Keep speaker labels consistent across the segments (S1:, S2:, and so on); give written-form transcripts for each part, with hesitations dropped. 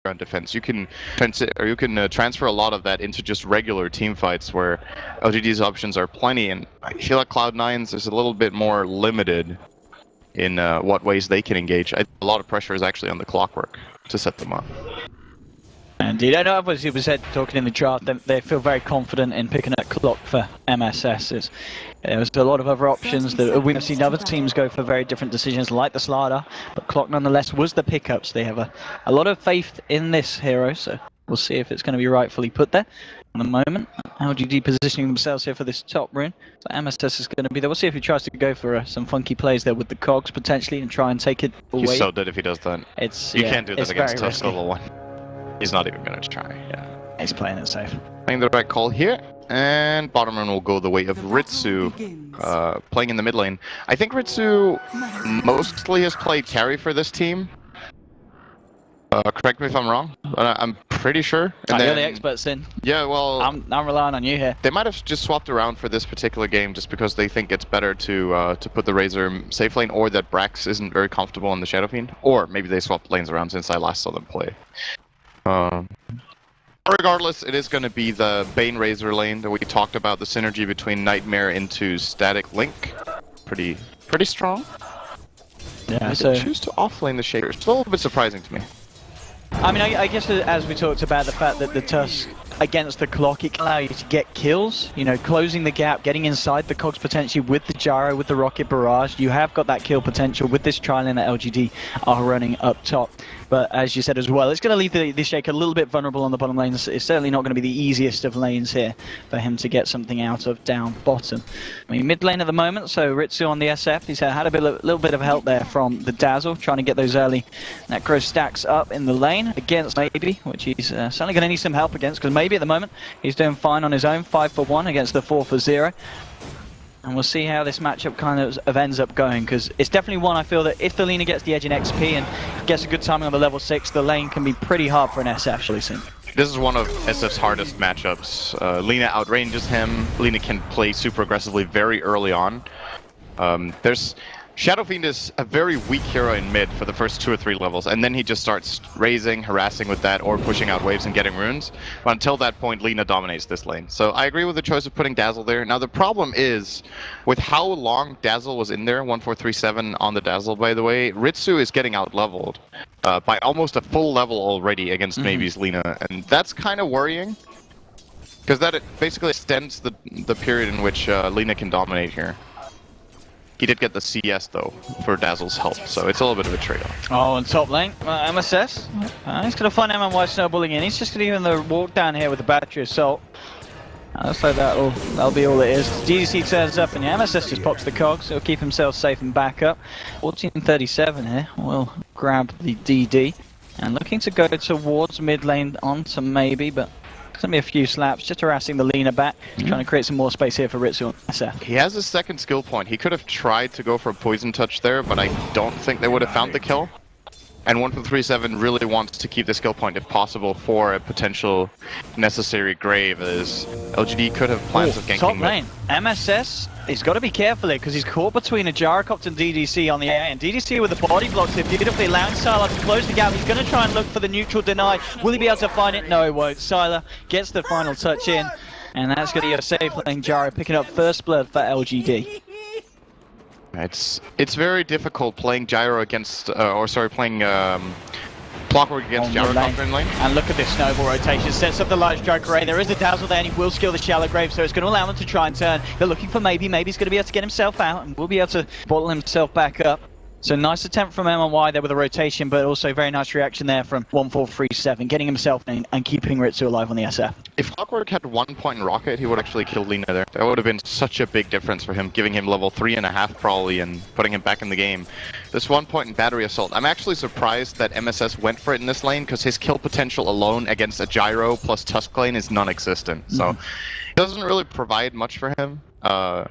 S1: background defense. You can transfer a lot of that into just regular team fights where LGD's options are plenty, and I feel like Cloud9's is a little bit more limited in what ways they can engage. A lot of pressure is actually on the Clockwork to set them up.
S2: Indeed, I know as you said talking in the draft, they feel very confident in picking up Clock for MSS. There's a lot of other options that we've seen other teams go for very different decisions, like the Slider, but Clock nonetheless was the pickups. They have a lot of faith in this hero, so we'll see if it's going to be rightfully put there. At the moment, LGD positioning themselves here for this top rune, so MSS is going to be there. We'll see if he tries to go for some funky plays there with the cogs potentially and try and take it away.
S1: He's so dead if he does that. You can't do that against Tusk level 1. He's not even going to try, yeah.
S2: He's playing it safe.
S1: Playing the right call here, and bottom lane will go the way of Ritsu, playing in the mid lane. I think Ritsu mostly has played carry for this team. Correct me if I'm wrong, but I'm pretty sure.
S2: And you're the expert, Sin.
S1: Yeah, well...
S2: I'm relying on you here.
S1: They might have just swapped around for this particular game just because they think it's better to put the Razor safe lane, or that Brax isn't very comfortable in the Shadow Fiend. Or maybe they swapped lanes around since I last saw them play. Regardless, it is going to be the Bane Razor lane that we talked about, the synergy between Nightmare into Static Link. Pretty strong.
S2: Yeah,
S1: so choose to offlane the Shaker. It's a little bit surprising to me.
S2: I mean, I guess as we talked about the fact that the Tusk against the Clock, it can allow you to get kills, you know, closing the gap, getting inside the cogs potentially with the Gyro, with the Rocket Barrage. You have got that kill potential with this trial-in that LGD are running up top. But as you said as well, it's going to leave the Shaker a little bit vulnerable on the bottom lane. It's certainly not going to be the easiest of lanes here for him to get something out of down bottom. I mean, mid lane at the moment, so Ritsu on the SF. He's had a little bit of help there from the Dazzle, trying to get those early Necro stacks up in the lane against Maybe, which he's certainly going to need some help against, because Maybe at the moment he's doing fine on his own, 5 for 1 against the 4 for 0. And we'll see how this matchup kind of ends up going, because it's definitely one I feel that if the Lina gets the edge in XP and gets a good timing on the level 6, the lane can be pretty hard for an SF, shall we see.
S1: This is one of SF's hardest matchups. Lina outranges him. Lina can play super aggressively very early on. Shadow Fiend is a very weak hero in mid for the first 2 or 3 levels, and then he just starts raising, harassing with that, or pushing out waves and getting runes. But until that point, Lina dominates this lane. So I agree with the choice of putting Dazzle there. Now the problem is, with how long Dazzle was in there, 1437 on the Dazzle by the way, Ritsu is getting out-leveled by almost a full level already against Maybe's Lina, and that's kind of worrying. Because that basically extends the period in which Lina can dominate here. He did get the CS though for Dazzle's help, so it's a little bit of a trade-off.
S2: Oh, and top lane, MSS. He's going to find MMY snowballing in. He's just going to even the walk down here with the Battery Assault. Looks like that'll be all it is. DDC turns up and the MSS just pops the cogs. He'll keep himself safe and back up. 1437 here. We'll grab the DD. And looking to go towards mid lane onto Maybe, but there's going to be a few slaps, just harassing the Lina back, trying to create some more space here for Ritsu.
S1: He has a second skill point. He could have tried to go for a Poison Touch there, but I don't think they would have found the kill. And 1437 really wants to keep the skill point if possible for a potential necessary grave, as LGD could have plans of ganking.
S2: Top lane, MSS, he's got to be careful here because he's caught between a Gyrocopter and DDC on the A, and DDC with the body blocks here, beautifully allowing Sylar to close the gap. He's going to try and look for the neutral deny. Will he be able to find it? No, he won't. Sylar gets the final touch in, and that's going to be a safe lane Gyro picking up first blood for LGD.
S1: It's very difficult playing Gyro against, playing Clockwork against Gyrocopter in lane.
S2: And look at this snowball rotation, sets up the large strike array. There is a Dazzle there and he will skill the shallow grave, so it's going to allow him to try and turn. They're looking for Maybe's going to be able to get himself out and will be able to bottle himself back up. So nice attempt from MMY there with a rotation, but also very nice reaction there from 1437, getting himself in and keeping Ritsu alive on the SF.
S1: If Clockwork had 1 point in Rocket, he would actually kill Lina there. That would have been such a big difference for him, giving him level 3.5 probably and putting him back in the game. This 1 point in Battery Assault, I'm actually surprised that MSS went for it in this lane, because his kill potential alone against a Gyro plus Tusk lane is non-existent. So it doesn't really provide much for him. I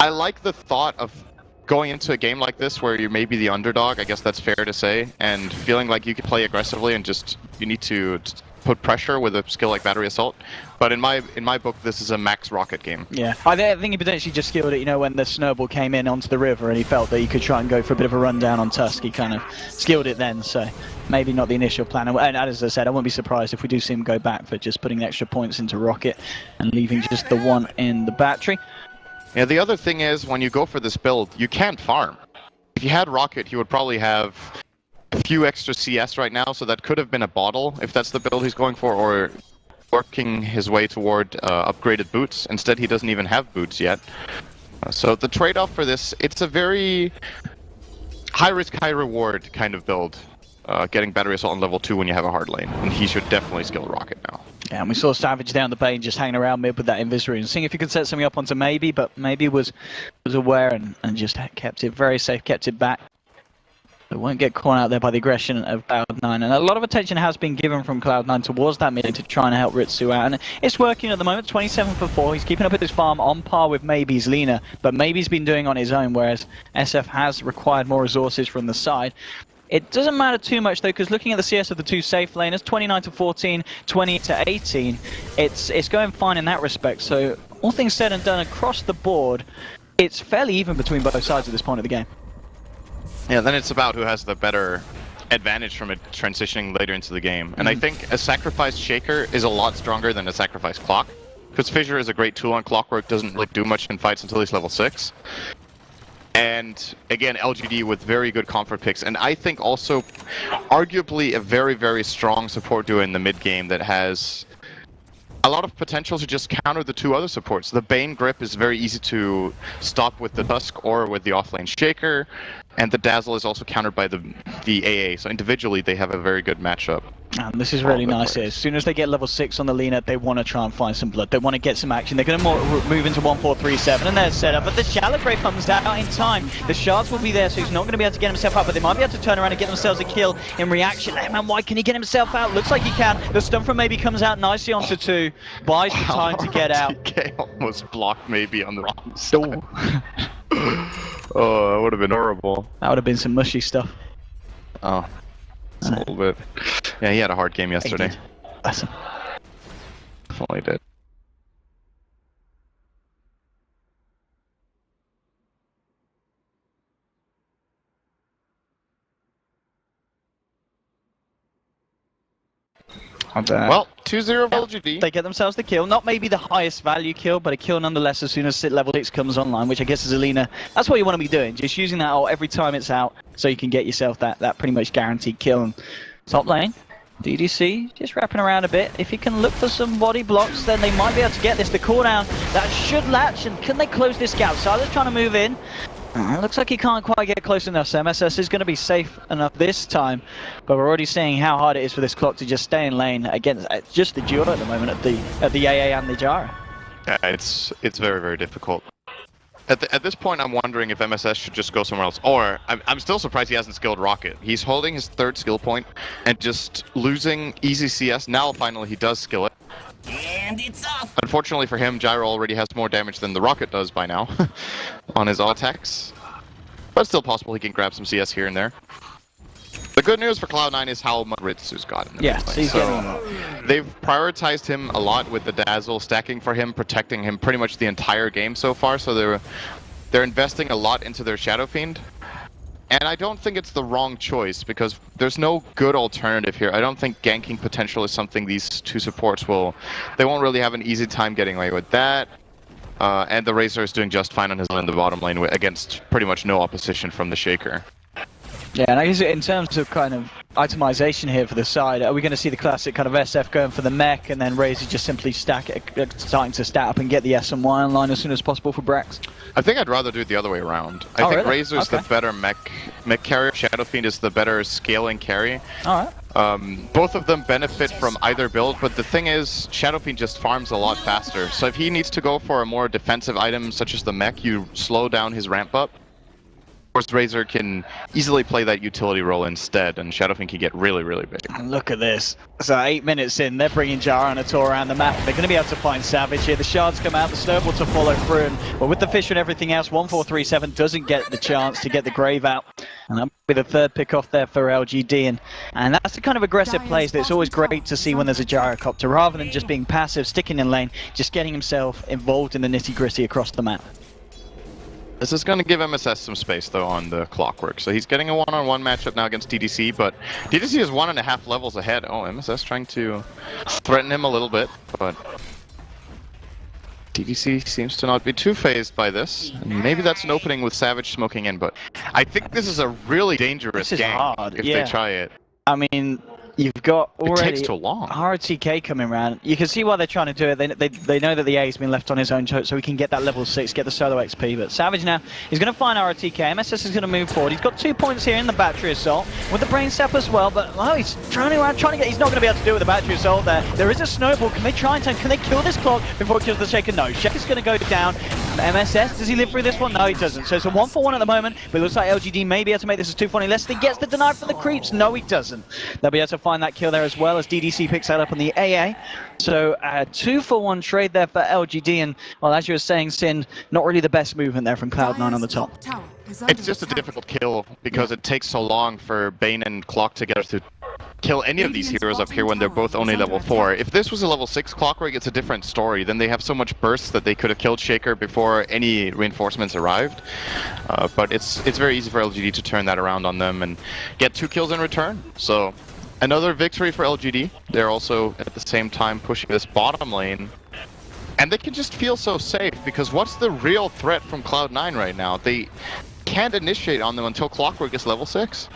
S1: like the thought of going into a game like this where you're maybe the underdog, I guess that's fair to say, and feeling like you can play aggressively and just you need to put pressure with a skill like Battery Assault. But in my book, this is a max Rocket game. Yeah,
S2: I think he potentially just skilled it, you know, when the snowball came in onto the river and he felt that he could try and go for a bit of a rundown on Tusk. He kind of skilled it then, so maybe not the initial plan. And as I said, I wouldn't be surprised if we do see him go back for just putting extra points into Rocket and leaving just the one in the battery.
S1: Yeah, the other thing is, when you go for this build, you can't farm. If you had Rocket, he would probably have a few extra CS right now, so that could have been a bottle, if that's the build he's going for, or working his way toward upgraded boots. Instead, he doesn't even have boots yet. So the trade-off for this, it's a very high-risk, high-reward kind of build. Getting Battery Assault on level 2 when you have a hard lane, and he should definitely skill Rocket now.
S2: Yeah, and we saw Savage down the bane just hanging around mid with that Invis and seeing if he could set something up onto Maybe, but Maybe was aware and just kept it very safe, kept it back. It won't get caught out there by the aggression of Cloud9, and a lot of attention has been given from Cloud9 towards that mid to try and help Ritsu out, and it's working at the moment. 27 for 4, he's keeping up with his farm on par with Maybe's Lina, but Maybe's been doing on his own, whereas SF has required more resources from the side. It doesn't matter too much though, because looking at the CS of the two safe laners, 29 to 14, 20 to 18, it's going fine in that respect. So all things said and done across the board, it's fairly even between both sides at this point of the game.
S1: Yeah, then it's about who has the better advantage from it transitioning later into the game. And I think a sacrificed Shaker is a lot stronger than a sacrificed Clock, because Fissure is a great tool on Clockwork, doesn't really do much in fights until he's level 6. And again, LGD with very good comfort picks, and I think also arguably a very, very strong support duo in the mid game that has a lot of potential to just counter the two other supports. The Bane grip is very easy to stop with the Tusk or with the offlane Shaker, and the Dazzle is also countered by the AA, so individually they have a very good matchup.
S2: And this is really nice here. As soon as they get level 6 on the Lina, they want to try and find some blood. They want to get some action. They're going to move into 1-4-3-7 and they're set up. But the Shallow Grave comes out in time. The shards will be there, so he's not going to be able to get himself up. But they might be able to turn around and get themselves a kill in reaction. Hey man, why can he get himself out? Looks like he can. The stun from Maybe comes out nicely onto 2. Buys the time to get out.
S1: TK almost blocked Maybe on the wrong side. Oh, that would have been horrible.
S2: That would have been some mushy stuff.
S1: Oh. A little bit. Yeah, he had a hard game yesterday.
S2: Awesome.
S1: Definitely did. Well, 2-0 LGD.
S2: They get themselves the kill. Not maybe the highest value kill, but a kill nonetheless as soon as level 6 comes online, which I guess is Alina. That's what you want to be doing. Just using that ult every time it's out so you can get yourself that pretty much guaranteed kill. And top lane, DDC just wrapping around a bit. If you can look for some body blocks, then they might be able to get this. The cooldown, that should latch, and can they close this gap? Silas trying to move in. Looks like he can't quite get close enough, so MSS is going to be safe enough this time, but we're already seeing how hard it is for this Clock to just stay in lane against just the duo at the moment at the AA and the Jara.
S1: Yeah, it's very, very difficult. At this point, I'm wondering if MSS should just go somewhere else. Or, I'm still surprised he hasn't skilled Rocket. He's holding his 3rd skill point and just losing easy CS. Now, finally, he does skill it.
S3: And it's off!
S1: Unfortunately for him, Gyro already has more damage than the Rocket does by now on his all attacks. But still possible he can grab some CS here and there. The good news for Cloud9 is how much Ritsu's got in the
S2: lane.
S1: So they've prioritized him a lot with the Dazzle, stacking for him, protecting him pretty much the entire game so far. So they're investing a lot into their Shadow Fiend. And I don't think it's the wrong choice, because there's no good alternative here. I don't think ganking potential is something these two supports they won't really have an easy time getting away with that. And the Razor is doing just fine on his own in the bottom lane against pretty much no opposition from the Shaker.
S2: Yeah, and I guess in terms of kind of itemization here for the side, are we going to see the classic kind of SF going for the mech and then Razor just simply starting to stat up and get the S and Y online as soon as possible for Brax?
S1: I think I'd rather do it the other way around. I think
S2: really?
S1: Razor's the better mech carrier, Shadow Fiend is the better scaling carry.
S2: Alright.
S1: Both of them benefit from either build, but the thing is, Shadow Fiend just farms a lot faster. So if he needs to go for a more defensive item such as the mech, you slow down his ramp up. Of course, Razor can easily play that utility role instead, and Shadow Fiend can get really, really big.
S2: Look at this. So 8 minutes in, they're bringing Jara on a tour around the map. They're going to be able to find Savage here. The shards come out, the snowball to follow through. But with the fish and everything else, 1-4-3-7 doesn't get the chance to get the grave out. And that'll be the 3rd pick off there for LGD. And that's the kind of aggressive plays that's always great to see when there's a gyrocopter. Rather than just being passive, sticking in lane, just getting himself involved in the nitty-gritty across the map.
S1: This is going to give MSS some space, though, on the Clockwork. So he's getting a one-on-one matchup now against DDC, but DDC is 1.5 levels ahead. Oh, MSS trying to threaten him a little bit, but DDC seems to not be too phased by this. And maybe that's an opening with Savage smoking in, but I think this is a really dangerous game
S2: hard.
S1: if they try it.
S2: I mean, you've got already
S1: It takes too long.
S2: RTK coming around. You can see why they're trying to do it. They know that the A's been left on his own so he can get that level 6, get the solo XP. But Savage now, he's going to find RTK. MSS is going to move forward. He's got 2 points here in the battery assault with the brain step as well. But oh, he's trying to get. He's not going to be able to do it with the battery assault there. There is a snowball. Can they try and turn? Can they kill this clock before it kills the Shaker? No. Shaker's going to go down. MSS, does he live through this one? No, he doesn't. So it's a 1-for-1 at the moment. But it looks like LGD may be able to make this a 2-for-1 unless he gets the deny from the creeps. No, he doesn't. They'll be able to find that kill there as well as DDC picks that up on the AA. So a 2-for-1 trade there for LGD. And, well, as you were saying, Sin, not really the best movement there from Cloud9 on the top.
S1: It's just a difficult kill because it takes so long for Bane and Clock together to kill any of these heroes up here when they're both only level 4. If this was a level 6 Clockwork, it's a different story. Then they have so much burst that they could have killed Shaker before any reinforcements arrived. But it's very easy for LGD to turn that around on them and get 2 kills in return. So another victory for LGD. They're also at the same time pushing this bottom lane. And they can just feel so safe because what's the real threat from Cloud9 right now? They can't initiate on them until Clockwork is level 6.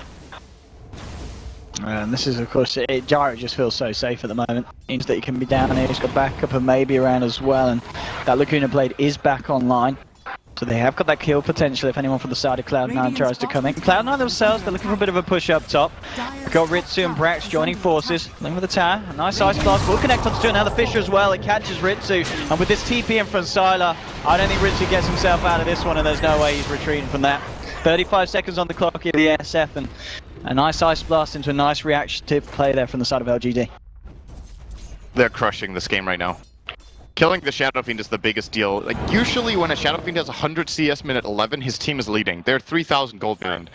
S2: And this is, of course, Gyro just feels so safe at the moment. Means that he can be down here. He's got backup and maybe around as well. And that Laguna Blade is back online. So they have got that kill potential if anyone from the side of Cloud9 tries to come in. Cloud9 themselves, they're looking for a bit of a push up top. Got Ritsu and Brax joining forces. Looking for the tower. A nice ice blast. Will connect onto another Fisher as well. It catches Ritsu. And with this TP in from Sylar, I don't think Ritsu gets himself out of this one, and there's no way he's retreating from that. 35 seconds on the clock here, the SF, and a nice ice blast into a nice reactive play there from the side of LGD.
S1: They're crushing this game right now. Killing the Shadow Fiend is the biggest deal. Like, usually when a Shadow Fiend has 100 CS minute 11, his team is leading. They're 3,000 gold behind.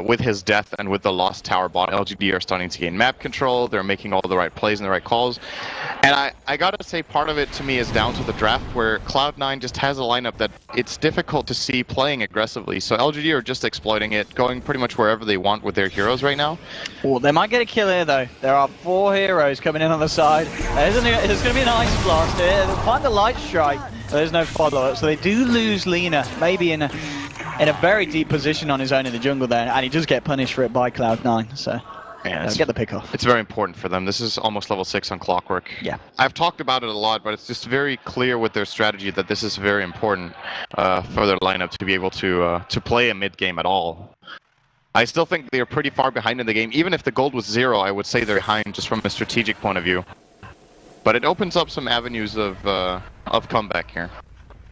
S1: With his death and with the lost tower bot, LGD are starting to gain map control. They're making all the right plays and the right calls. And I gotta say, part of it to me is down to the draft, where Cloud9 just has a lineup that it's difficult to see playing aggressively. So LGD are just exploiting it, going pretty much wherever they want with their heroes right now.
S2: Oh, they might get a kill here though. There are 4 heroes coming in on the side. There's going to be an ice blast here. They'll find the light strike. There's no follow-up, so they do lose Lina, maybe in a very deep position on his own in the jungle there, and he does get punished for it by Cloud9. So.
S1: Yeah,
S2: get the pick off.
S1: It's very important for them. This is almost level 6 on Clockwork.
S2: Yeah.
S1: I've talked about it a lot, but it's just very clear with their strategy that this is very important for their lineup to be able to play a mid game at all. I still think they're pretty far behind in the game. Even if the gold was 0, I would say they're behind just from a strategic point of view. But it opens up some avenues of comeback here.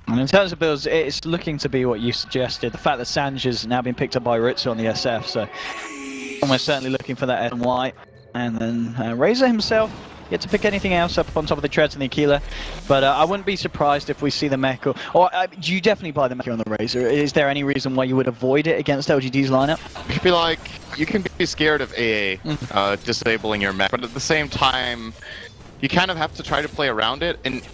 S2: And in terms of builds, it's looking to be what you suggested. The fact that Sanj has now been picked up by Ritsu on the SF, so we're certainly looking for that and white. And then Razor himself, yet to pick anything else up on top of the treads and the Aquila. But I wouldn't be surprised if we see the mech, or do you definitely buy the mech on the Razor? Is there any reason why you would avoid it against LGD's lineup?
S1: You could be like, you can be scared of AA disabling your mech, but at the same time, you kind of have to try to play around it. And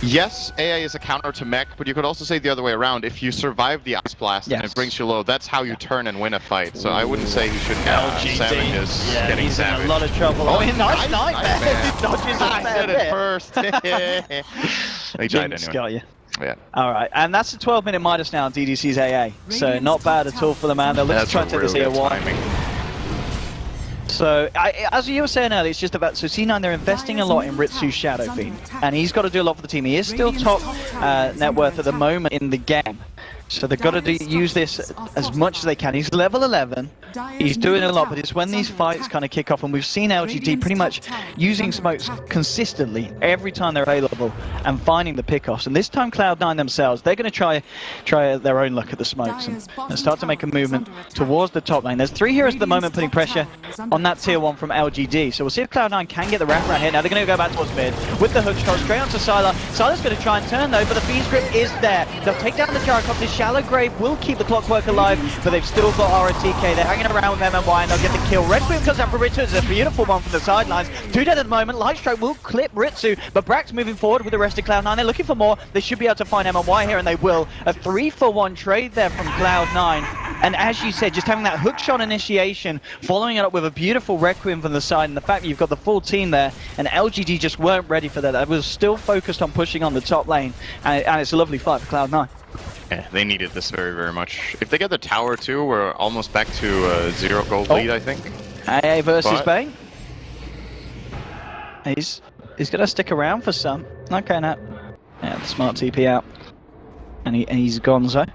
S1: yes, AA is a counter to mech, but you could also say the other way around. If you survive the ice blast and it brings you low, that's how you turn and win a fight. So I wouldn't say you should Savages getting
S2: he's
S1: savage.
S2: in a lot of trouble. Oh, nice nightmare. Dodges
S1: I said it first. He died anyway.
S2: Got you.
S1: Yeah.
S2: All right, and that's a 12-minute Midas now on DDC's AA. So not bad at all for the man. They're looking to try and take this here wide. So, as you were saying earlier, it's just about, so C9, they're investing a lot in Ritsu's Shadow Fiend, and he's got to do a lot for the team. He is still top net worth at the moment in the game, so they've got to use this as much as they can. He's level 11, he's doing a lot, but it's when these fights kind of kick off, and we've seen LGD pretty much using smokes consistently every time they're available and finding the pickoffs. And this time Cloud9 themselves, they're going to try their own luck at the smokes and start to make a movement towards the top lane. There's 3 heroes at the moment putting pressure on that tier 1 from LGD, so we'll see if Cloud9 can get the wraparound here. Now they're going to go back towards mid with the hook shot straight onto Sylar. Sylar's going to try and turn though, but the Fiend's grip is there. They'll take down the Jericho. This Shallow Grave will keep the Clockwork alive, but they've still got ROTK. They're hanging around with MMY and they'll get the kill. Red Queen comes out for Ritsu. It's a beautiful one from the sidelines. 2 dead at the moment. Lightstrike will clip Ritsu, but Brax moving forward with the rest of Cloud9. They're looking for more. They should be able to find MMY here, and they will. A 3-for-1 trade there from Cloud9. And as you said, just having that hook shot initiation, following it up with a beautiful Requiem from the side, and the fact that you've got the full team there, and LGD just weren't ready for that. They was still focused on pushing on the top lane, and it's a lovely fight for Cloud9.
S1: Yeah, they needed this very, very much. If they get the tower too, we're almost back to a 0 gold lead, I think.
S2: AA versus Bane. He's gonna stick around for some. Okay, now. Yeah, the smart TP out. And he's gonzo.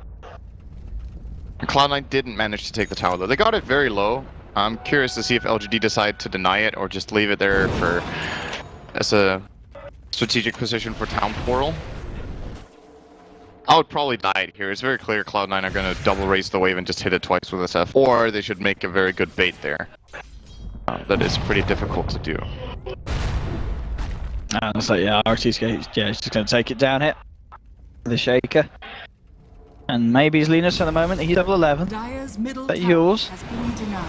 S1: Cloud9 didn't manage to take the tower though. They got it very low. I'm curious to see if LGD decide to deny it or just leave it there as a strategic position for Town Portal. I would probably die it here. It's very clear Cloud9 are going to double raise the wave and just hit it twice with SF. Or they should make a very good bait there. That is pretty difficult to do.
S2: So yeah, RT's just going to take it down here. The Shaker. And maybe he's Linus at the moment. He's level 11. But yours.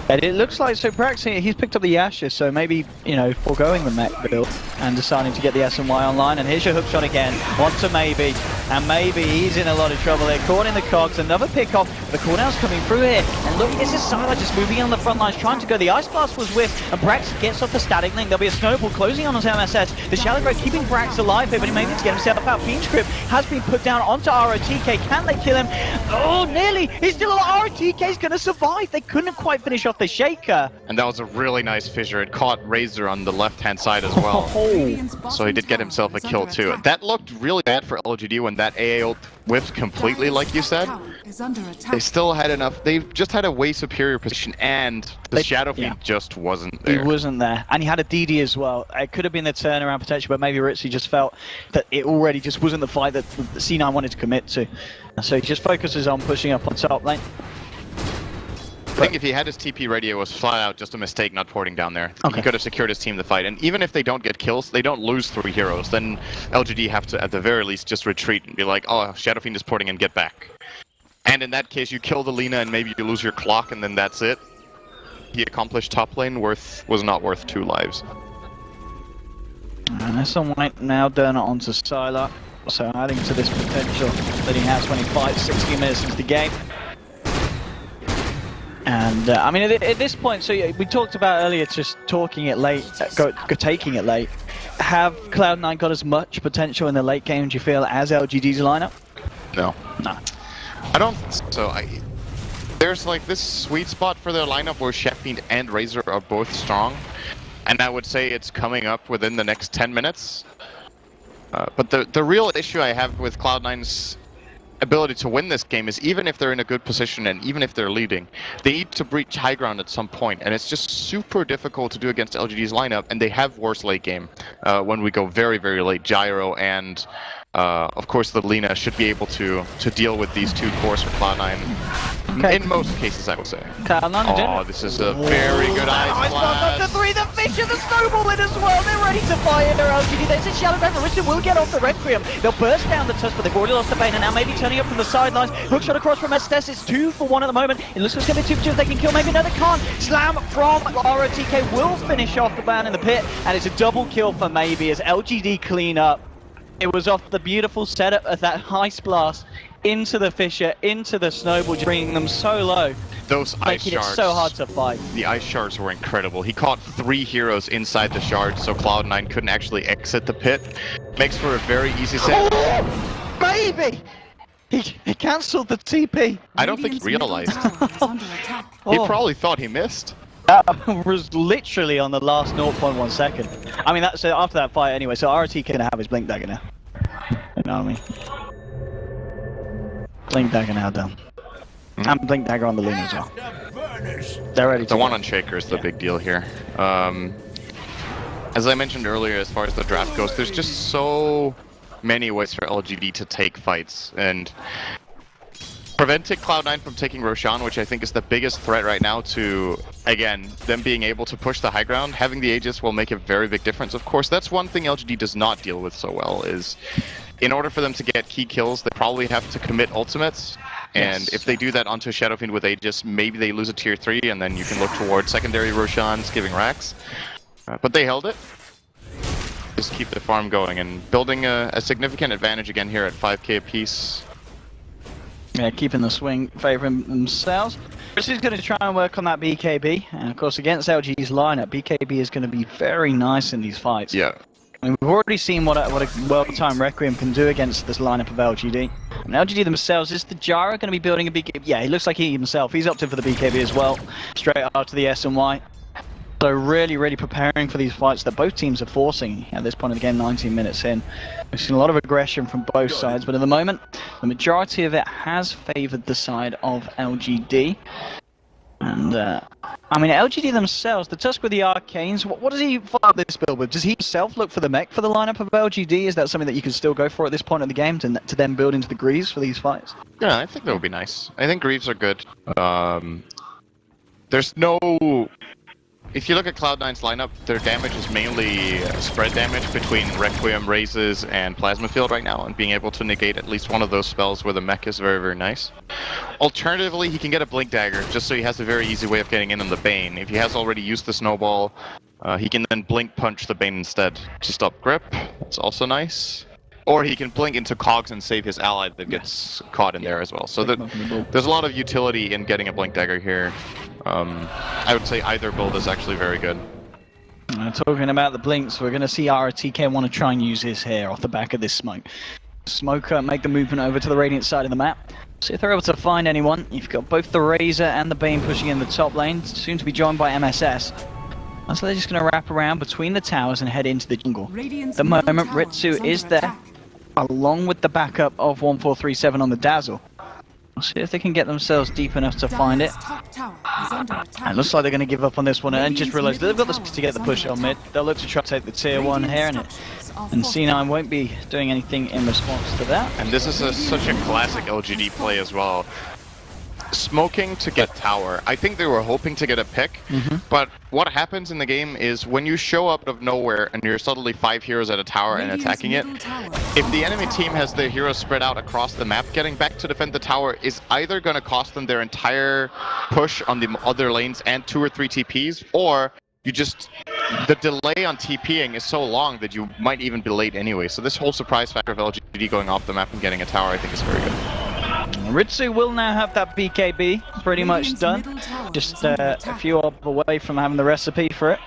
S2: And it looks like, so Brax, he's picked up the Ashes, so maybe, you know, foregoing the mech build and deciding to get the SNY online. And here's your hook shot again. Once a maybe. And maybe he's in a lot of trouble there. Caught in the cogs. Another pick off. The cooldown's coming through here. And look, this is Sylar just moving in on the front lines, trying to go. The Ice Blast was whiffed. And Brax gets off the static link. There'll be a snowball closing on his MSS. The Shallow Grave keeping Brax alive here, but he may need to get himself out. Fiend's Grip has been put down onto ROTK. Can they kill him? Oh, nearly! He's still alive! RTK's gonna survive! They couldn't quite finish off the Shaker!
S1: And that was a really nice fissure. It caught Razor on the left-hand side as well. So he did get himself a kill too. That looked really bad for LGD when that AA ult whiffed completely, like you said. They still had enough. They just had a way superior position, and the Shadow Fiend just wasn't there.
S2: He wasn't there. And he had a DD as well. It could have been the turnaround potential, but maybe Ritzy just felt that it already just wasn't the fight that C9 wanted to commit to. So he just focuses on pushing up on top lane.
S1: I think if he had his TP ready, it was flat out just a mistake not porting down there.
S2: Okay.
S1: He could have secured his team the fight. And even if they don't get kills, they don't lose 3 heroes. Then LGD have to, at the very least, just retreat and be like, oh, Shadow Fiend is porting and get back. And in that case, you kill the Lina and maybe you lose your clock and then that's it. He accomplished top lane was not worth 2 lives.
S2: And SN White now down onto Sylar. So adding to this potential that he has when he fights 60 minutes into the game. And I mean, at this point, so we talked about earlier just talking it late, taking it late. Have Cloud9 got as much potential in the late game, do you feel, as LGD's lineup?
S1: No.
S2: No.
S1: I don't think so. There's like this sweet spot for their lineup where Cheffiend and Razor are both strong. And I would say it's coming up within the next 10 minutes. But the real issue I have with Cloud9's ability to win this game is even if they're in a good position and even if they're leading, they need to breach high ground at some point, and it's just super difficult to do against LGD's lineup, and they have worse late game when we go very, very late. Gyro and of course the Lina should be able to deal with these 2 cores for Cloud9. Okay. In most cases, I would say. Oh, this is a very good Ice Blast.
S2: The 3, the Fisher, the Snowball in as well. They're ready to fire their LGD. There's a Shallow Grave. Richard will get off the Requiem. They'll burst down the Tusk, but they've already lost the Bane, and now maybe turning up from the sidelines. Hookshot across from Estes. It's 2 for 1 at the moment. It looks like it's going to be 2 for 2 if they can kill. Maybe no, they can't. Slam from ROTK will finish off the ban in the pit, and it's a double kill for Maybe as LGD clean up. It was off the beautiful setup of that Ice Blast into the Fisher, into the Snowball, bringing them so low.
S1: Those ice shards.
S2: Making it so hard to fight.
S1: The ice shards were incredible. He caught 3 heroes inside the shard, so Cloud9 couldn't actually exit the pit. Makes for a very easy save.
S2: Oh, baby! He cancelled the TP.
S1: I don't think he realized. He probably thought he missed.
S2: That was literally on the last 0.1 second. I mean, that's after that fight anyway, so RT can have his Blink Dagger now. You know what I mean? Blink Dagger now done. And Blink Dagger on the Luna as well. They're ready to
S1: The one on Shaker is the big deal here. As I mentioned earlier, as far as the draft goes, there's just so many ways for LGD to take fights, and preventing Cloud9 from taking Roshan, which I think is the biggest threat right now to, again, them being able to push the high ground, having the Aegis will make a very big difference. Of course, that's one thing LGD does not deal with so well, is in order for them to get key kills, they probably have to commit ultimates. And
S2: Yes.
S1: if they do that onto Shadow Fiend with Aegis, maybe they lose a tier 3, and then you can look towards secondary Roshans giving racks. But they held it. Just keep the farm going and building a significant advantage again here at 5k apiece.
S2: Yeah, keeping the swing, favouring themselves. Chris is going to try and work on that BKB, and of course against LGD's lineup, BKB is going to be very nice in these fights.
S1: Yeah.
S2: I mean, we've already seen what a well-timed Requiem can do against this lineup of LGD. And LGD themselves, is the Jara going to be building a BKB? Yeah, he looks like he himself. He's opted for the BKB as well, straight after the S and Y. So really, really preparing for these fights that both teams are forcing at this point of the game, 19 minutes in. We've seen a lot of aggression from both sides, but at the moment, the majority of it has favoured the side of LGD. And, I mean, LGD themselves, the Tusk with the Arcanes, what does he follow this build with? Does he himself look for the mech for the lineup of LGD? Is that something that you can still go for at this point of the game to then build into the Greaves for these fights?
S1: Yeah, I think that would be nice. I think Greaves are good. There's no... If you look at Cloud9's lineup, their damage is mainly spread damage between Requiem, Raises, and Plasma Field right now, and being able to negate at least one of those spells where the mech is very, very nice. Alternatively, he can get a Blink Dagger, just so he has a very easy way of getting in on the Bane. If he has already used the Snowball, he can then Blink Punch the Bane instead to stop grip. That's also nice. Or he can blink into cogs and save his ally that gets caught in there as well. So there's a lot of utility in getting a Blink Dagger here. I would say either build is actually very good.
S2: Talking about the blinks, we're going to see RTK want to try and use his hair off the back of this smoke. Smoker make the movement over to the Radiant side of the map. See if they're able to find anyone. You've got both the Razor and the Bane pushing in the top lane, soon to be joined by MSS. And so they're just going to wrap around between the towers and head into the jungle. At the moment, Ritsu is there, along with the backup of 1437 on the Dazzle. We'll see if they can get themselves deep enough to find it. It looks like they're going to give up on this one and just realize they've got this to get the push on mid. They'll look to try to take the tier 1 here, and C9 won't be doing anything in response to that.
S1: And this is such a classic LGD play as well. Smoking to get tower. I think they were hoping to get a pick, but what happens in the game is when you show up out of nowhere and you're suddenly 5 heroes at a tower and attacking it, if the enemy team has their heroes spread out across the map, getting back to defend the tower is either going to cost them their entire push on the other lanes and 2 or 3 TPs, or you just... the delay on TPing is so long that you might even be late anyway. So this whole surprise factor of LGD going off the map and getting a tower I think is very good.
S2: Ritsu will now have that BKB pretty much done. Just a few up away from having the recipe for it.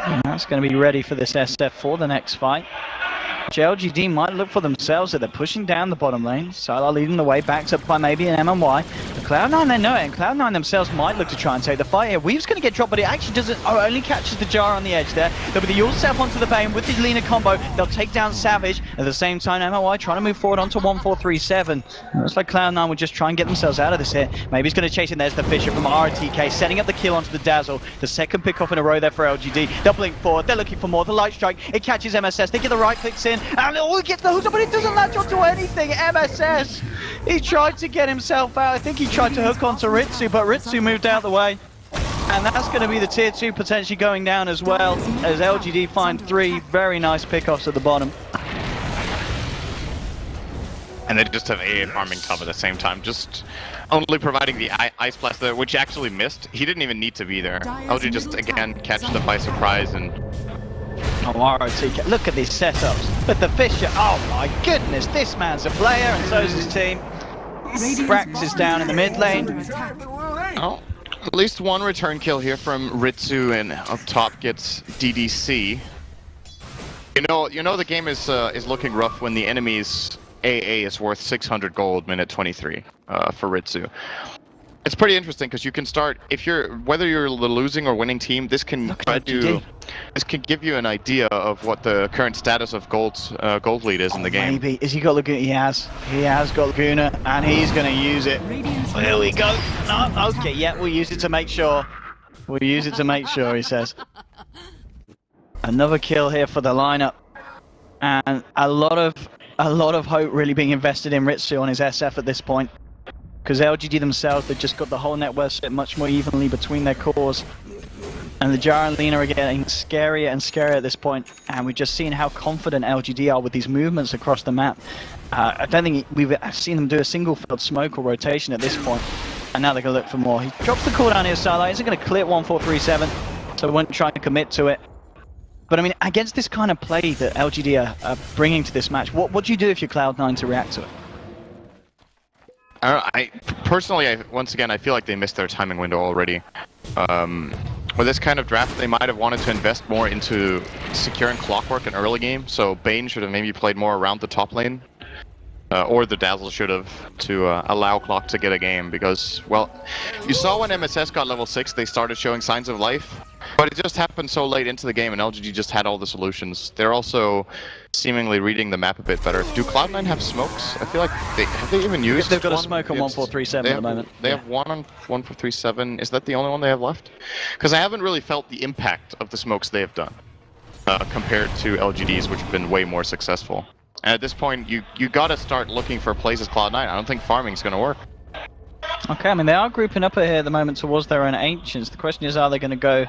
S2: And that's going to be ready for this SF for the next fight. LGD might look for themselves as they're pushing down the bottom lane. Sylar leading the way, backed up by maybe an MMY. But Cloud9, they know it, and Cloud9 themselves might look to try and take the fight here. Weave's going to get dropped, but it actually doesn't. Oh, only catches the Jar on the edge there. There'll be the Yulsef onto the Bane with the Lina combo. They'll take down Savage. At the same time, MMY trying to move forward onto 1437. Looks like Cloud9 will just try and get themselves out of this here. Maybe he's going to chase in. There's the Fisher from RTK, setting up the kill onto the Dazzle. The second pick off in a row there for LGD. They'll blink forward. They're looking for more. The Light Strike. It catches MSS. They get the right clicks in. And it gets the hook, but it doesn't latch onto anything. MSS, he tried to get himself out. I think he tried to hook onto Ritsu, but Ritsu moved out the way. And that's going to be the tier 2 potentially going down as well, as LGD find 3 very nice pickoffs at the bottom.
S1: And they just have AA farming top at the same time, just only providing the Ice Blast there, which actually missed. He didn't even need to be there. LG just, again, catch them by surprise and...
S2: Oh, ROTK, look at these setups. But the Fisher, oh my goodness, this man's a player, and so is his team. Brax is down in the mid lane.
S1: Oh, at least one return kill here from Ritsu, and up top gets DDC. You know the game is looking rough when the enemy's AA is worth 600 gold minute 23 for Ritsu. It's pretty interesting because you can start whether you're the losing or winning team. This can give you an idea of what the current status of gold lead is in the game.
S2: Maybe is he got Laguna? He has got Laguna, and he's going to use it. Here we go. No, okay, yeah, we'll use it to make sure. We'll use it to make sure. He says. Another kill here for the lineup, and a lot of hope really being invested in Ritsu on his SF at this point. Because LGD themselves, they've just got the whole net worth split much more evenly between their cores. And the Jara and Lina are getting scarier and scarier at this point, and we've just seen how confident LGD are with these movements across the map. I don't think we've seen them do a single field smoke or rotation at this point, and now they're going to look for more. He drops the cooldown here, Starlight. Isn't going to clear 1437, so we won't try and commit to it. But I mean, against this kind of play that LGD are bringing to this match, what do you do if you're Cloud9 to react to it?
S1: I personally, once again, I feel like they missed their timing window already. With this kind of draft, they might have wanted to invest more into securing Clockwork in early game, so Bane should have maybe played more around the top lane. Or the Dazzle should have, to allow Clock to get a game, because, well, you saw when MSS got level 6, they started showing signs of life, but it just happened so late into the game, and LGD just had all the solutions. They're also seemingly reading the map a bit better. Do Cloud9 have smokes? I feel like have they even used
S2: They've got
S1: one?
S2: a smoke on 1437 at the moment.
S1: They have one on 1437. Is that the only one they have left? Because I haven't really felt the impact of the smokes they have done, compared to LGD's, which have been way more successful. And at this point, you gotta start looking for places Cloud9. I don't think farming's gonna work.
S2: Okay, I mean, they are grouping up here at the moment towards their own Ancients. The question is, are they going to go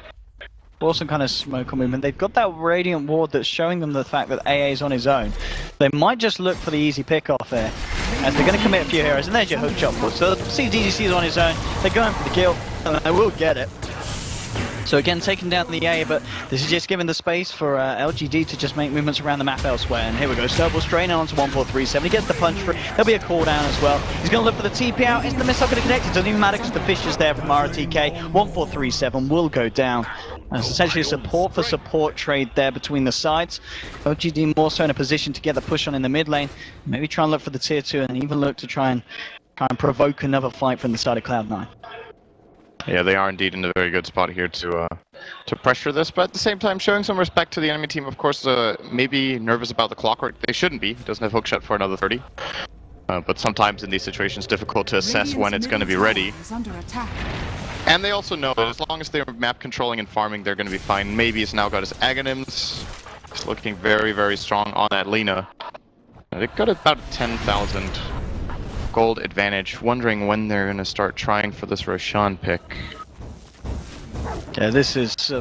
S2: for some kind of smoke or movement? They've got that Radiant Ward that's showing them the fact that AA is on his own. They might just look for the easy pick-off here, as they're going to commit a few heroes, and there's your hook shot. So see DDC is on his own, they're going for the kill, and they will get it. So again, taking down the A, but this is just giving the space for LGD to just make movements around the map elsewhere. And here we go, Snowball straight onto 1437. He gets the punch for it. There'll be a cooldown as well. He's going to look for the TP out. Isn't the missile going to connect? It doesn't even matter because the fish is there from RTK. 1437 will go down. And it's essentially a support for support trade there between the sides. LGD more so in a position to get the push on in the mid lane. Maybe try and look for the tier 2 and even look to try and provoke another fight from the side of Cloud9.
S1: Yeah, they are indeed in a very good spot here to pressure this, but at the same time showing some respect to the enemy team. Of course, maybe nervous about the Clockwork. They shouldn't be. He doesn't have hookshot for another 30. But sometimes in these situations, difficult to assess when it's going to be ready. And they also know that as long as they're map controlling and farming, they're going to be fine. Maybe he's now got his Aghanims. He's looking very, very strong on that Lina. They've got about 10,000 gold advantage. Wondering when they're going to start trying for this Roshan pick.
S2: Yeah, this is